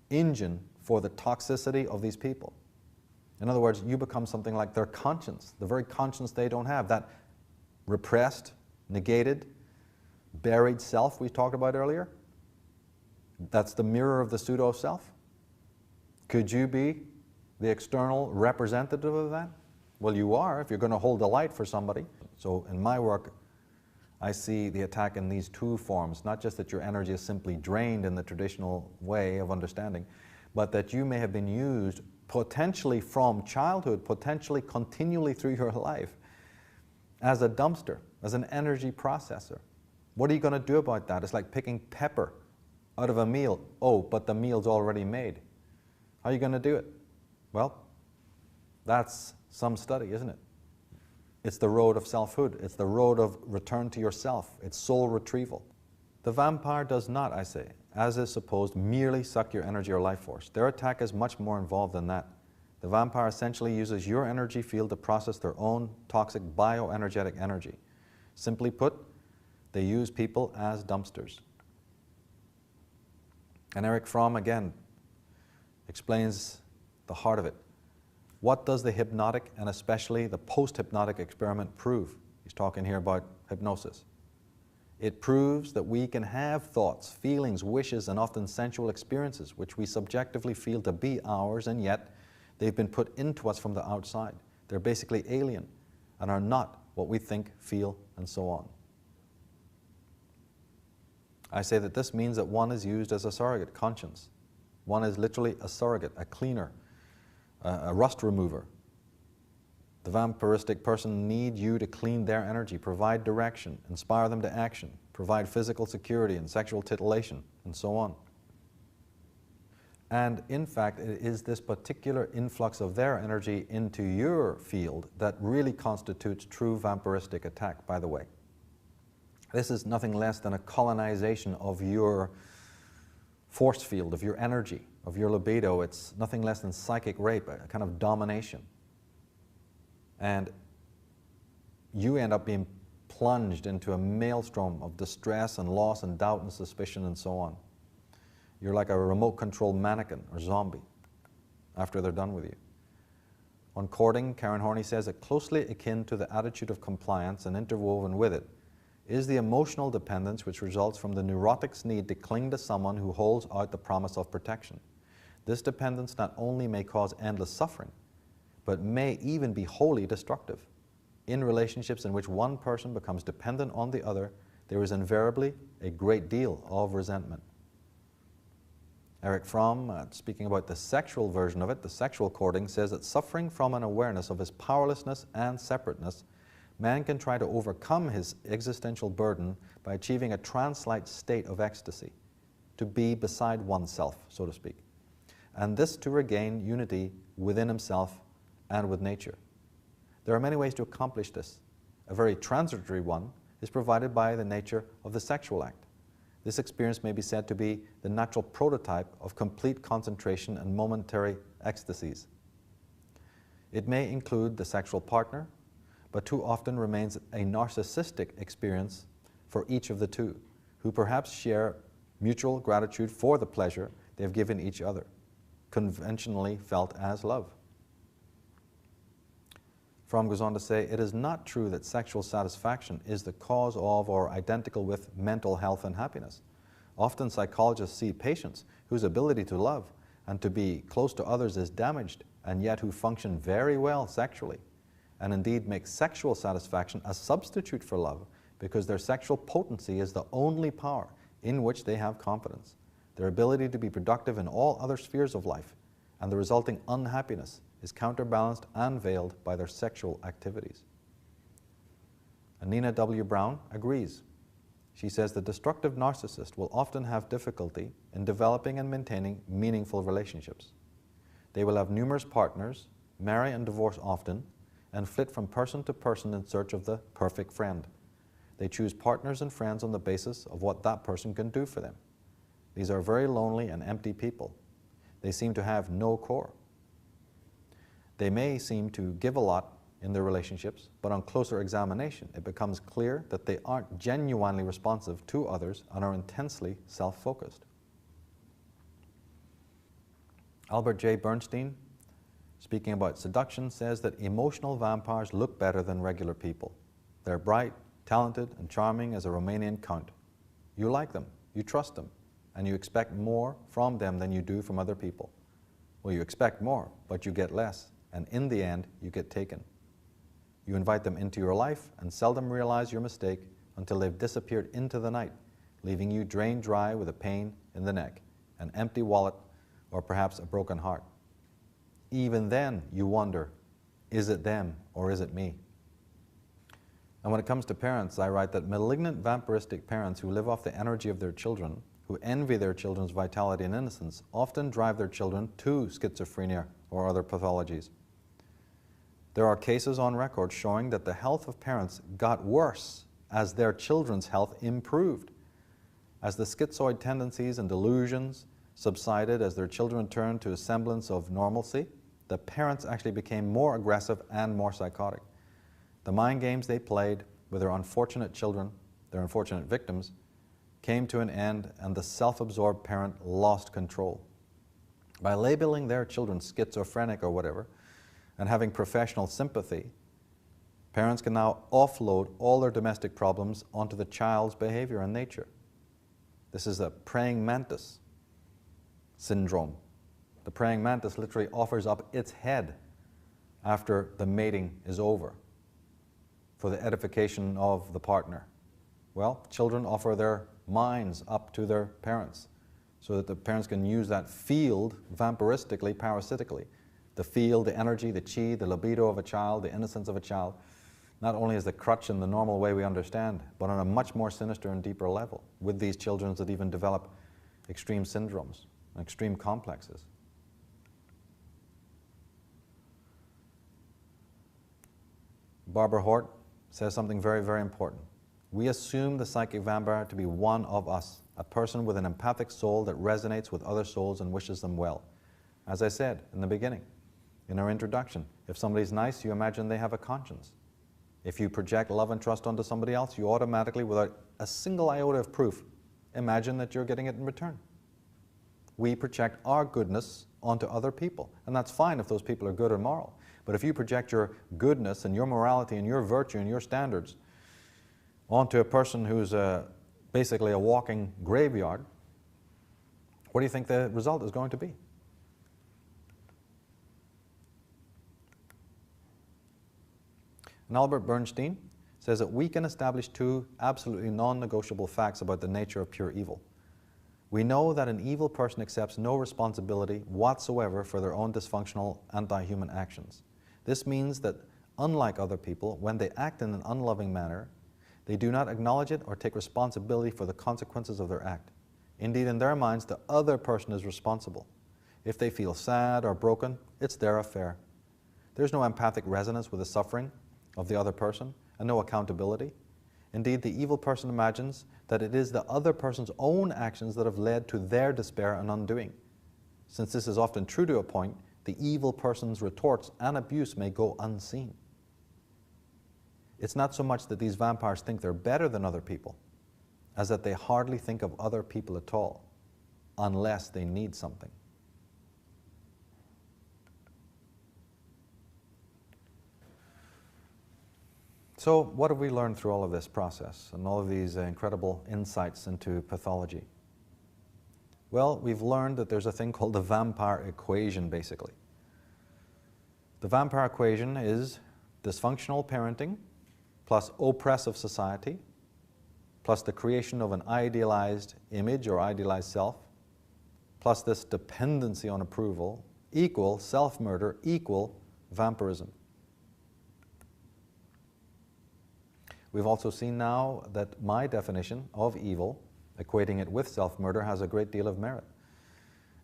engine for the toxicity of these people. In other words, you become something like their conscience, the very conscience they don't have, that repressed, negated, buried self we talked about earlier. That's the mirror of the pseudo-self. Could you be the external representative of that? Well, you are if you're going to hold the light for somebody. So in my work, I see the attack in these two forms, not just that your energy is simply drained in the traditional way of understanding, but that you may have been used potentially from childhood, potentially continually through your life, as a dumpster, as an energy processor. What are you going to do about that? It's like picking pepper out of a meal. Oh, but the meal's already made. How are you going to do it? Well, that's some study, isn't it? It's the road of selfhood. It's the road of return to yourself. It's soul retrieval. The vampire does not, I say, as is supposed, merely suck your energy or life force. Their attack is much more involved than that. The vampire essentially uses your energy field to process their own toxic bioenergetic energy. Simply put, they use people as dumpsters. And Erich Fromm, again, explains the heart of it. What does the hypnotic and especially the post-hypnotic experiment prove? He's talking here about hypnosis. It proves that we can have thoughts, feelings, wishes, and often sensual experiences which we subjectively feel to be ours, and yet they've been put into us from the outside. They're basically alien and are not what we think, feel, and so on. I say that this means that one is used as a surrogate, conscience. One is literally a surrogate, a cleaner, a rust remover. The vampiristic person needs you to clean their energy, provide direction, inspire them to action, provide physical security and sexual titillation, and so on. And in fact, it is this particular influx of their energy into your field that really constitutes true vampiristic attack, by the way. This is nothing less than a colonization of your force field, of your energy, of your libido. It's nothing less than psychic rape, a kind of domination. And you end up being plunged into a maelstrom of distress and loss and doubt and suspicion and so on. You're like a remote-controlled mannequin or zombie after they're done with you. On courting, Karen Horney says that closely akin to the attitude of compliance and interwoven with it is the emotional dependence which results from the neurotic's need to cling to someone who holds out the promise of protection. This dependence not only may cause endless suffering, but may even be wholly destructive. in relationships in which one person becomes dependent on the other, there is invariably a great deal of resentment. Erich Fromm, speaking about the sexual version of it, the sexual courting, says that suffering from an awareness of his powerlessness and separateness, man can try to overcome his existential burden by achieving a trance-like state of ecstasy, to be beside oneself, so to speak, and this to regain unity within himself and with nature. There are many ways to accomplish this. A very transitory one is provided by the nature of the sexual act. This experience may be said to be the natural prototype of complete concentration and momentary ecstasies. It may include the sexual partner, but too often remains a narcissistic experience for each of the two, who perhaps share mutual gratitude for the pleasure they have given each other, conventionally felt as love. Fromm goes on to say, it is not true that sexual satisfaction is the cause of or identical with mental health and happiness. Often psychologists see patients whose ability to love and to be close to others is damaged, and yet who function very well sexually, and indeed make sexual satisfaction a substitute for love, because their sexual potency is the only power in which they have confidence. Their ability to be productive in all other spheres of life, and the resulting unhappiness, is counterbalanced and veiled by their sexual activities. And Nina W. Brown agrees. She says the destructive narcissist will often have difficulty in developing and maintaining meaningful relationships. They will have numerous partners, marry and divorce often, and flit from person to person in search of the perfect friend. They choose partners and friends on the basis of what that person can do for them. These are very lonely and empty people. They seem to have no core. They may seem to give a lot in their relationships, but on closer examination, it becomes clear that they aren't genuinely responsive to others and are intensely self-focused. Albert J. Bernstein, speaking about seduction, says that emotional vampires look better than regular people. They're bright, talented, and charming as a Romanian count. You like them, you trust them, and you expect more from them than you do from other people. Well, you expect more, but you get less, and in the end, you get taken. You invite them into your life and seldom realize your mistake until they've disappeared into the night, leaving you drained dry with a pain in the neck, an empty wallet, or perhaps a broken heart. Even then, you wonder, is it them or is it me? And when it comes to parents, I write that malignant vampiristic parents who live off the energy of their children, who envy their children's vitality and innocence, often drive their children to schizophrenia or other pathologies. There are cases on record showing that the health of parents got worse as their children's health improved. As the schizoid tendencies and delusions subsided, as their children turned to a semblance of normalcy, the parents actually became more aggressive and more psychotic. The mind games they played with their unfortunate children, their unfortunate victims, came to an end, and the self-absorbed parent lost control. By labeling their children schizophrenic or whatever, and having professional sympathy, parents can now offload all their domestic problems onto the child's behavior and nature. This is a praying mantis syndrome. The praying mantis literally offers up its head after the mating is over for the edification of the partner. Well, children offer their minds up to their parents so that the parents can use that field vampiristically, parasitically. The field, the energy, the chi, the libido of a child, the innocence of a child, not only as the crutch in the normal way we understand, but on a much more sinister and deeper level, with these children that even develop extreme syndromes, extreme complexes. Barbara Hort says something very, very important. We assume the psychic vampire to be one of us, a person with an empathic soul that resonates with other souls and wishes them well. As I said in the beginning, in our introduction, if somebody's nice, you imagine they have a conscience. If you project love and trust onto somebody else, you automatically, without a single iota of proof, imagine that you're getting it in return. We project our goodness onto other people, and that's fine if those people are good and moral. But if you project your goodness and your morality and your virtue and your standards onto a person who's basically a walking graveyard, what do you think the result is going to be? And Albert Bernstein says that we can establish two absolutely non-negotiable facts about the nature of pure evil. We know that an evil person accepts no responsibility whatsoever for their own dysfunctional anti-human actions. This means that, unlike other people, when they act in an unloving manner, they do not acknowledge it or take responsibility for the consequences of their act. Indeed, in their minds, the other person is responsible. If they feel sad or broken, it's their affair. There's no empathic resonance with the suffering of the other person, and no accountability. Indeed, the evil person imagines that it is the other person's own actions that have led to their despair and undoing. Since this is often true to a point, the evil person's retorts and abuse may go unseen. It's not so much that these vampires think they're better than other people, as that they hardly think of other people at all, unless they need something. So what have we learned through all of this process and all of these incredible insights into pathology? Well, we've learned that there's a thing called the vampire equation, basically. The vampire equation is dysfunctional parenting plus oppressive society plus the creation of an idealized image or idealized self plus this dependency on approval equal self-murder equal vampirism. We've also seen now that my definition of evil, equating it with self-murder, has a great deal of merit.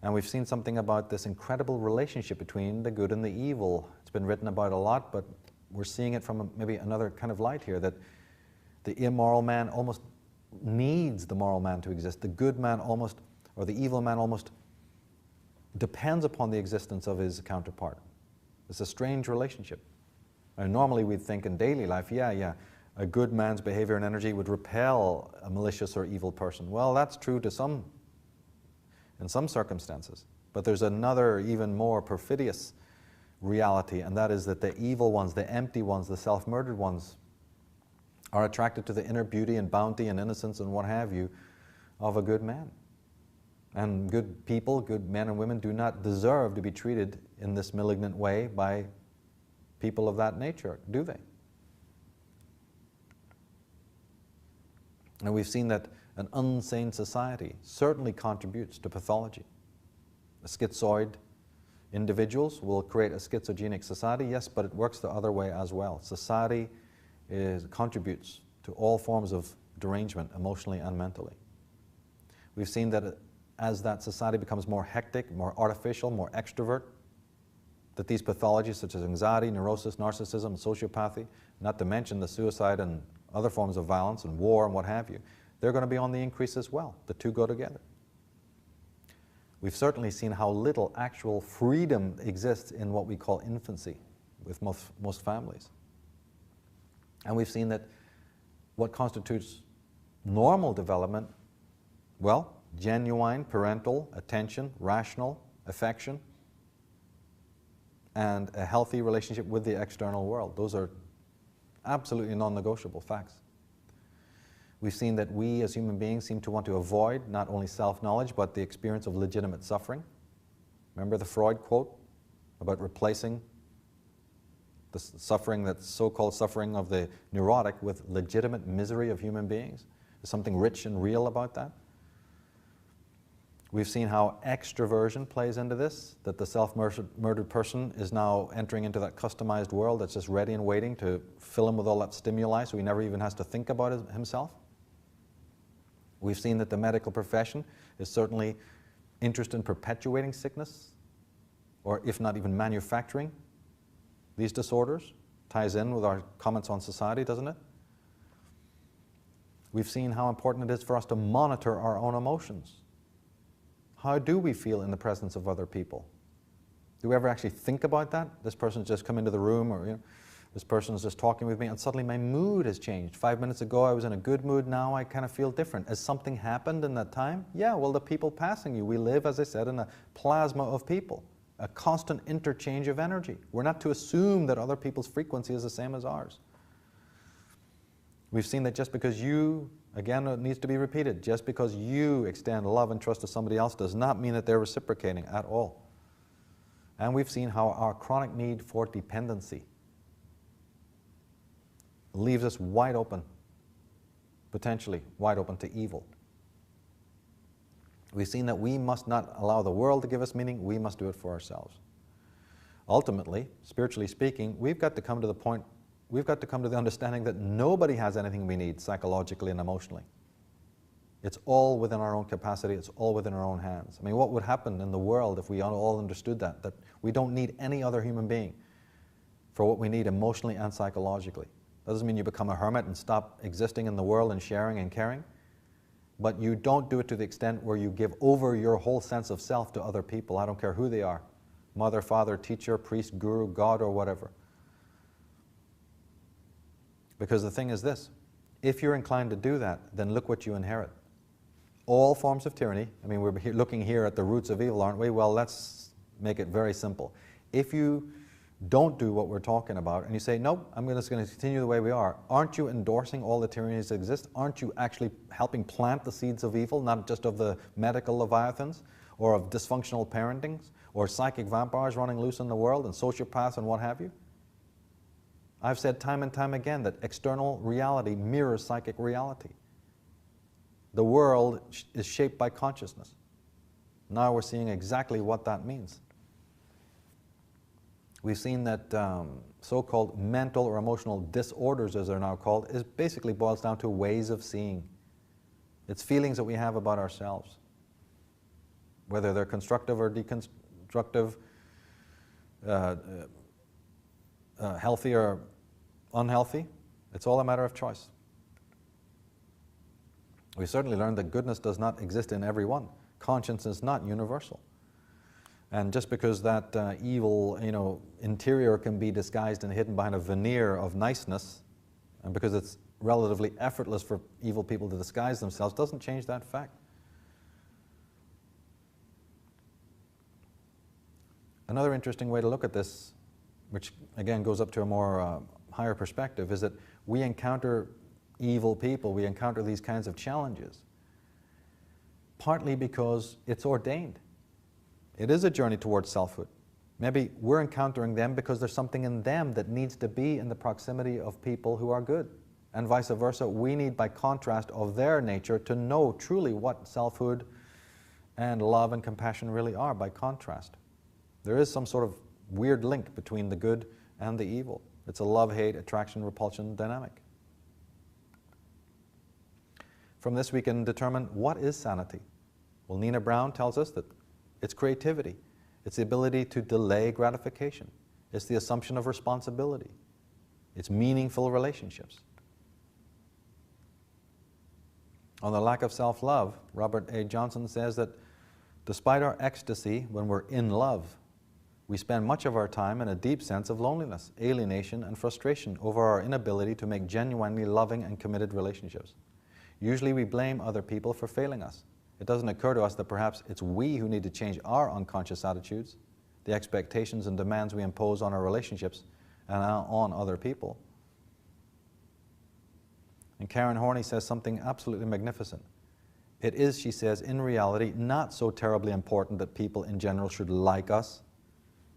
And we've seen something about this incredible relationship between the good and the evil. It's been written about a lot, but we're seeing it from maybe another kind of light here, that the immoral man almost needs the moral man to exist. The good man almost, or the evil man almost depends upon the existence of his counterpart. It's a strange relationship. And normally we'd think in daily life, yeah, a good man's behavior and energy would repel a malicious or evil person. Well, that's true to in some circumstances. But there's another, even more perfidious reality, and that is that the evil ones, the empty ones, the self-murdered ones, are attracted to the inner beauty and bounty and innocence and what have you of a good man. And good people, good men and women, do not deserve to be treated in this malignant way by people of that nature, do they? And we've seen that an unsane society certainly contributes to pathology. A schizoid individuals will create a schizogenic society, yes, but it works the other way as well. Society contributes to all forms of derangement, emotionally and mentally. We've seen that as that society becomes more hectic, more artificial, more extrovert, that these pathologies such as anxiety, neurosis, narcissism, sociopathy, not to mention the suicide and other forms of violence and war and what have you, they're going to be on the increase as well. The two go together. We've certainly seen how little actual freedom exists in what we call infancy with most families. And we've seen that what constitutes normal development, well, genuine parental attention, rational affection, and a healthy relationship with the external world. Those are absolutely non-negotiable facts. We've seen that we as human beings seem to want to avoid not only self-knowledge, but the experience of legitimate suffering. Remember the Freud quote about replacing the suffering, that so-called suffering of the neurotic, with legitimate misery of human beings? There's something rich and real about that. We've seen how extroversion plays into this, that the self-murdered person is now entering into that customized world that's just ready and waiting to fill him with all that stimuli so he never even has to think about it himself. We've seen that the medical profession is certainly interested in perpetuating sickness, or if not even manufacturing these disorders. Ties in with our comments on society, doesn't it? We've seen how important it is for us to monitor our own emotions. How do we feel in the presence of other people? Do we ever actually think about that? This person's just come into the room, or this person's just talking with me, and suddenly my mood has changed. 5 minutes ago I was in a good mood, now I kind of feel different. Has something happened in that time? Yeah, well, the people passing you. We live, as I said, in a plasma of people, a constant interchange of energy. We're not to assume that other people's frequency is the same as ours. We've seen that just because you, again, it needs to be repeated, just because you extend love and trust to somebody else does not mean that they're reciprocating at all. And we've seen how our chronic need for dependency leaves us wide open, potentially wide open to evil. We've seen that we must not allow the world to give us meaning, we must do it for ourselves. Ultimately, spiritually speaking, we've got to come to the point, we've got to come to the understanding that nobody has anything we need psychologically and emotionally. It's all within our own capacity, it's all within our own hands. I mean, what would happen in the world if we all understood that we don't need any other human being for what we need emotionally and psychologically? That doesn't mean you become a hermit and stop existing in the world and sharing and caring, but you don't do it to the extent where you give over your whole sense of self to other people. I don't care who they are, mother, father, teacher, priest, guru, God, or whatever. Because the thing is this, if you're inclined to do that, then look what you inherit. All forms of tyranny, I mean, we're looking here at the roots of evil, aren't we? Well, let's make it very simple. If you don't do what we're talking about and you say, nope, I'm just going to continue the way we are, aren't you endorsing all the tyrannies that exist? Aren't you actually helping plant the seeds of evil, not just of the medical leviathans or of dysfunctional parentings or psychic vampires running loose in the world and sociopaths and what have you? I've said time and time again that external reality mirrors psychic reality. The world is shaped by consciousness. Now we're seeing exactly what that means. We've seen that so-called mental or emotional disorders, as they're now called, is basically boils down to ways of seeing. It's feelings that we have about ourselves, whether they're constructive or deconstructive, healthy or unhealthy. It's all a matter of choice. We certainly learned that goodness does not exist in everyone. Conscience is not universal. And just because that evil, interior can be disguised and hidden behind a veneer of niceness, and because it's relatively effortless for evil people to disguise themselves, doesn't change that fact. Another interesting way to look at this, which again goes up to a more higher perspective, is that we encounter evil people, we encounter these kinds of challenges, partly because it's ordained. It is a journey towards selfhood. Maybe we're encountering them because there's something in them that needs to be in the proximity of people who are good. And vice versa, we need, by contrast of their nature, to know truly what selfhood and love and compassion really are, by contrast. There is some sort of weird link between the good and the evil. It's a love-hate, attraction-repulsion dynamic. From this we can determine what is sanity. Well, Nina Brown tells us that it's creativity. It's the ability to delay gratification. It's the assumption of responsibility. It's meaningful relationships. On the lack of self-love, Robert A. Johnson says that despite our ecstasy when we're in love, we spend much of our time in a deep sense of loneliness, alienation, and frustration over our inability to make genuinely loving and committed relationships. Usually we blame other people for failing us. It doesn't occur to us that perhaps it's we who need to change our unconscious attitudes, the expectations and demands we impose on our relationships and on other people. And Karen Horney says something absolutely magnificent. It is, she says, in reality, not so terribly important that people in general should like us.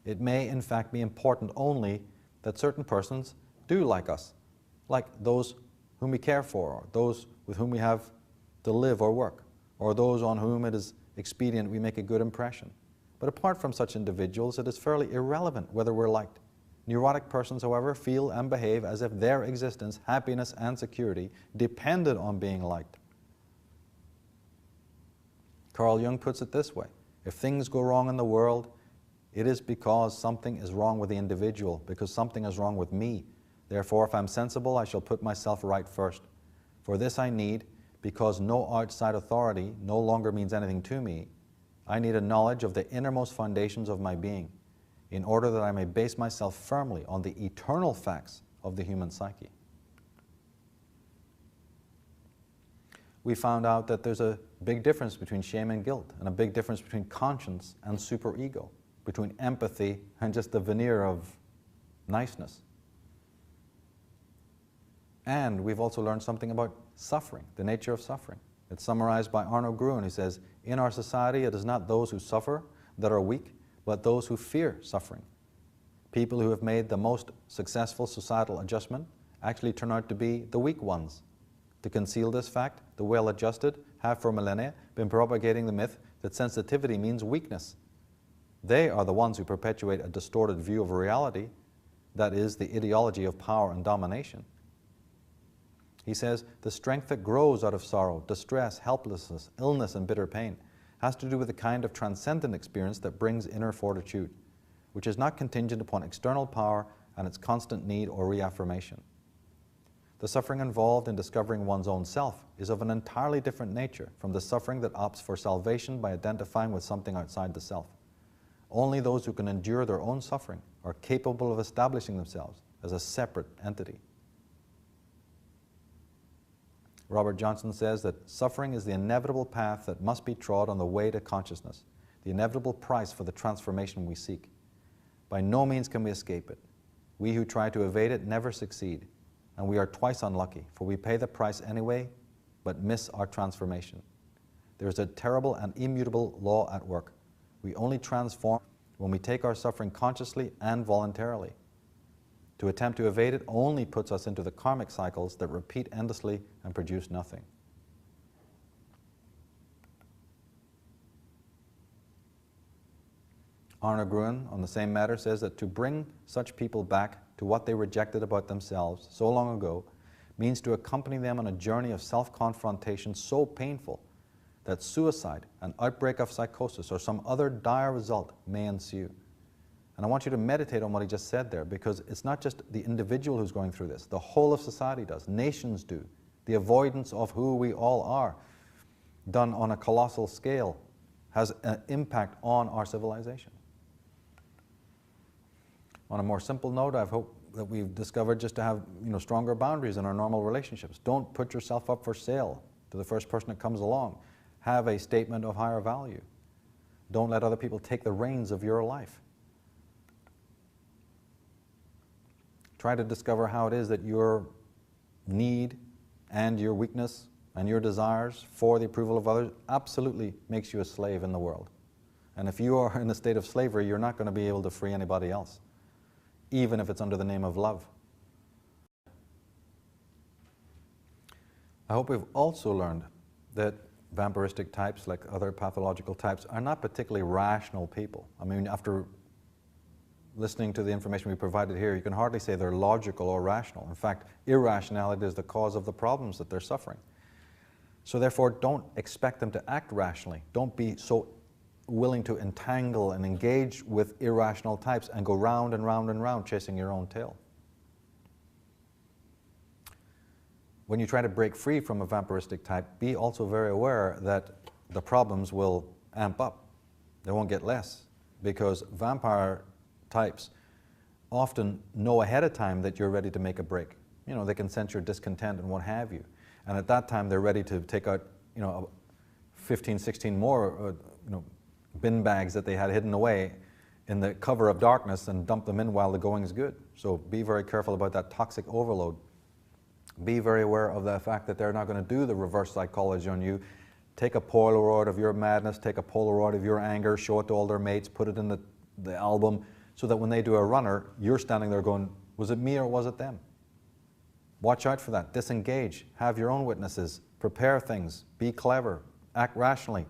It may, in fact, be important only that certain persons do like us, like those whom we care for, or those with whom we have to live or work, or those on whom it is expedient we make a good impression. But apart from such individuals, it is fairly irrelevant whether we're liked. Neurotic persons, however, feel and behave as if their existence, happiness, and security depended on being liked. Carl Jung puts it this way: if things go wrong in the world, it is because something is wrong with the individual, because something is wrong with me. Therefore, if I'm sensible, I shall put myself right first. For this I need, because no outside authority no longer means anything to me, I need a knowledge of the innermost foundations of my being, in order that I may base myself firmly on the eternal facts of the human psyche. We found out that there's a big difference between shame and guilt, and a big difference between conscience and superego, between empathy and just the veneer of niceness. And we've also learned something about suffering, the nature of suffering. It's summarized by Arno Gruen, who says, in our society it is not those who suffer that are weak, but those who fear suffering. People who have made the most successful societal adjustment actually turn out to be the weak ones. To conceal this fact, the well-adjusted have for millennia been propagating the myth that sensitivity means weakness. They are the ones who perpetuate a distorted view of reality, that is, the ideology of power and domination. He says, the strength that grows out of sorrow, distress, helplessness, illness, and bitter pain has to do with the kind of transcendent experience that brings inner fortitude, which is not contingent upon external power and its constant need or reaffirmation. The suffering involved in discovering one's own self is of an entirely different nature from the suffering that opts for salvation by identifying with something outside the self. Only those who can endure their own suffering are capable of establishing themselves as a separate entity. Robert Johnson says that suffering is the inevitable path that must be trod on the way to consciousness, the inevitable price for the transformation we seek. By no means can we escape it. We who try to evade it never succeed, and we are twice unlucky, for we pay the price anyway, but miss our transformation. There is a terrible and immutable law at work. We only transform when we take our suffering consciously and voluntarily. To attempt to evade it only puts us into the karmic cycles that repeat endlessly and produce nothing. Arne Gruen, on the same matter, says that to bring such people back to what they rejected about themselves so long ago means to accompany them on a journey of self-confrontation so painful that suicide, an outbreak of psychosis, or some other dire result may ensue. And I want you to meditate on what he just said there, because it's not just the individual who's going through this. The whole of society does. Nations do. The avoidance of who we all are, done on a colossal scale, has an impact on our civilization. On a more simple note, I hope that we've discovered just to have stronger boundaries in our normal relationships. Don't put yourself up for sale to the first person that comes along. Have a statement of higher value. Don't let other people take the reins of your life. Try to discover how it is that your need and your weakness and your desires for the approval of others absolutely makes you a slave in the world. And if you are in a state of slavery, you're not going to be able to free anybody else, even if it's under the name of love. I hope we've also learned that vampiristic types, like other pathological types, are not particularly rational people. I mean, after listening to the information we provided here, you can hardly say they're logical or rational. In fact, irrationality is the cause of the problems that they're suffering. So therefore, don't expect them to act rationally. Don't be so willing to entangle and engage with irrational types and go round and round and round chasing your own tail. When you try to break free from a vampiristic type, be also very aware that the problems will amp up. They won't get less, because vampire types often know ahead of time that you're ready to make a break. They can sense your discontent and what have you. And at that time, they're ready to take out, 15, 16 more, bin bags that they had hidden away in the cover of darkness and dump them in while the going is good. So be very careful about that toxic overload. Be very aware of the fact that they're not going to do the reverse psychology on you. Take a Polaroid of your madness, take a Polaroid of your anger, show it to all their mates, put it in the album, so that when they do a runner, you're standing there going, was it me or was it them? Watch out for that. Disengage. Have your own witnesses. Prepare things. Be clever. Act rationally.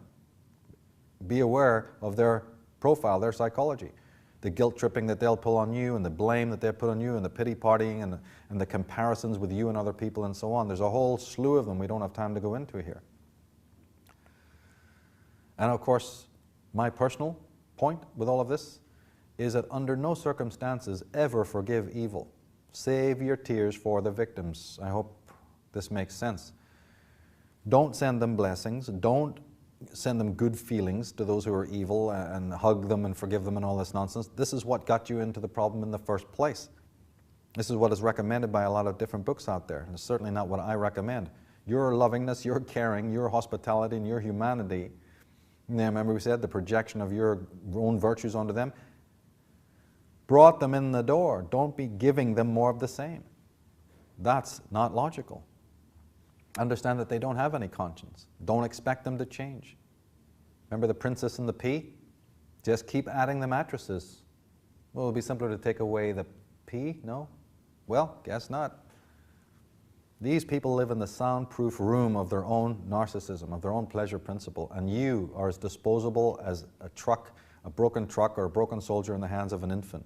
Be aware of their profile, their psychology. The guilt tripping that they'll pull on you, and the blame that they'll put on you, and the pity partying, and the comparisons with you and other people, and so on. There's a whole slew of them we don't have time to go into here. And of course, my personal point with all of this is that under no circumstances ever forgive evil. Save your tears for the victims. I hope this makes sense. Don't send them blessings. Don't send them good feelings to those who are evil and hug them and forgive them and all this nonsense. This is what got you into the problem in the first place. This is what is recommended by a lot of different books out there, and it's certainly not what I recommend. Your lovingness, your caring, your hospitality, and your humanity, remember we said the projection of your own virtues onto them, brought them in the door. Don't be giving them more of the same. That's not logical. Understand that they don't have any conscience. Don't expect them to change. Remember the princess and the pea? Just keep adding the mattresses. Well, it would be simpler to take away the pea, no? Well, guess not. These people live in the soundproof room of their own narcissism, of their own pleasure principle, and you are as disposable as a truck, a broken truck or a broken soldier in the hands of an infant.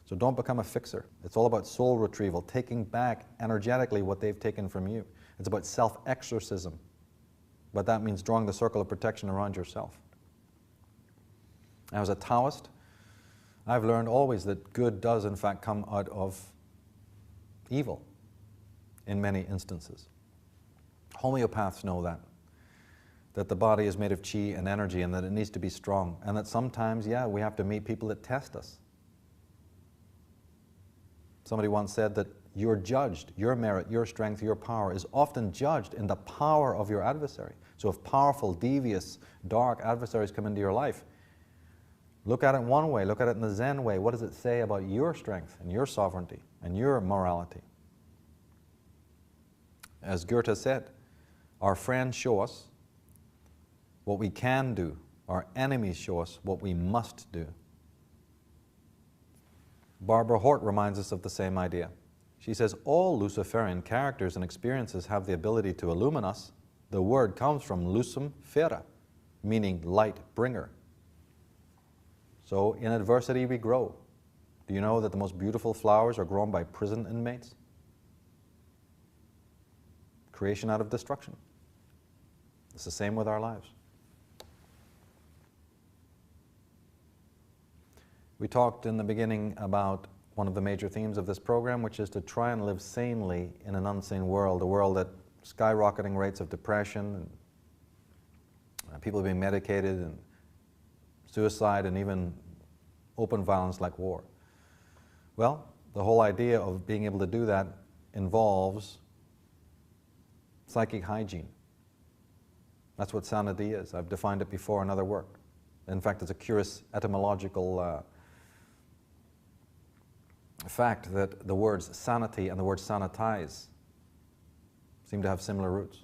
So don't become a fixer. It's all about soul retrieval, taking back energetically what they've taken from you. It's about self-exorcism, but that means drawing the circle of protection around yourself. As a Taoist, I've learned always that good does in fact come out of evil in many instances. Homeopaths know that the body is made of chi and energy and that it needs to be strong, and that sometimes, yeah, we have to meet people that test us. Somebody once said that you're judged, your merit, your strength, your power is often judged in the power of your adversary. So if powerful, devious, dark adversaries come into your life, look at it one way, look at it in the Zen way. What does it say about your strength and your sovereignty and your morality? As Goethe said, our friends show us what we can do. Our enemies show us what we must do. Barbara Hort reminds us of the same idea. She says, all Luciferian characters and experiences have the ability to illumine us. The word comes from lucem fera, meaning light bringer. So in adversity we grow. Do you know that the most beautiful flowers are grown by prison inmates? Creation out of destruction. It's the same with our lives. We talked in the beginning about one of the major themes of this program, which is to try and live sanely in an unsane world, a world at skyrocketing rates of depression, and people being medicated, and suicide, and even open violence like war. Well, the whole idea of being able to do that involves psychic hygiene. That's what sanity is. I've defined it before in other work. In fact, it's a curious etymological fact that the words sanity and the word sanitize seem to have similar roots.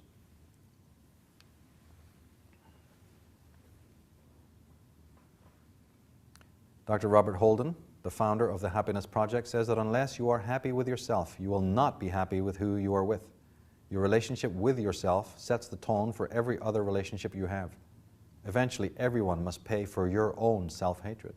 Dr. Robert Holden, the founder of the Happiness Project, says that unless you are happy with yourself, you will not be happy with who you are with. Your relationship with yourself sets the tone for every other relationship you have. Eventually, everyone must pay for your own self-hatred.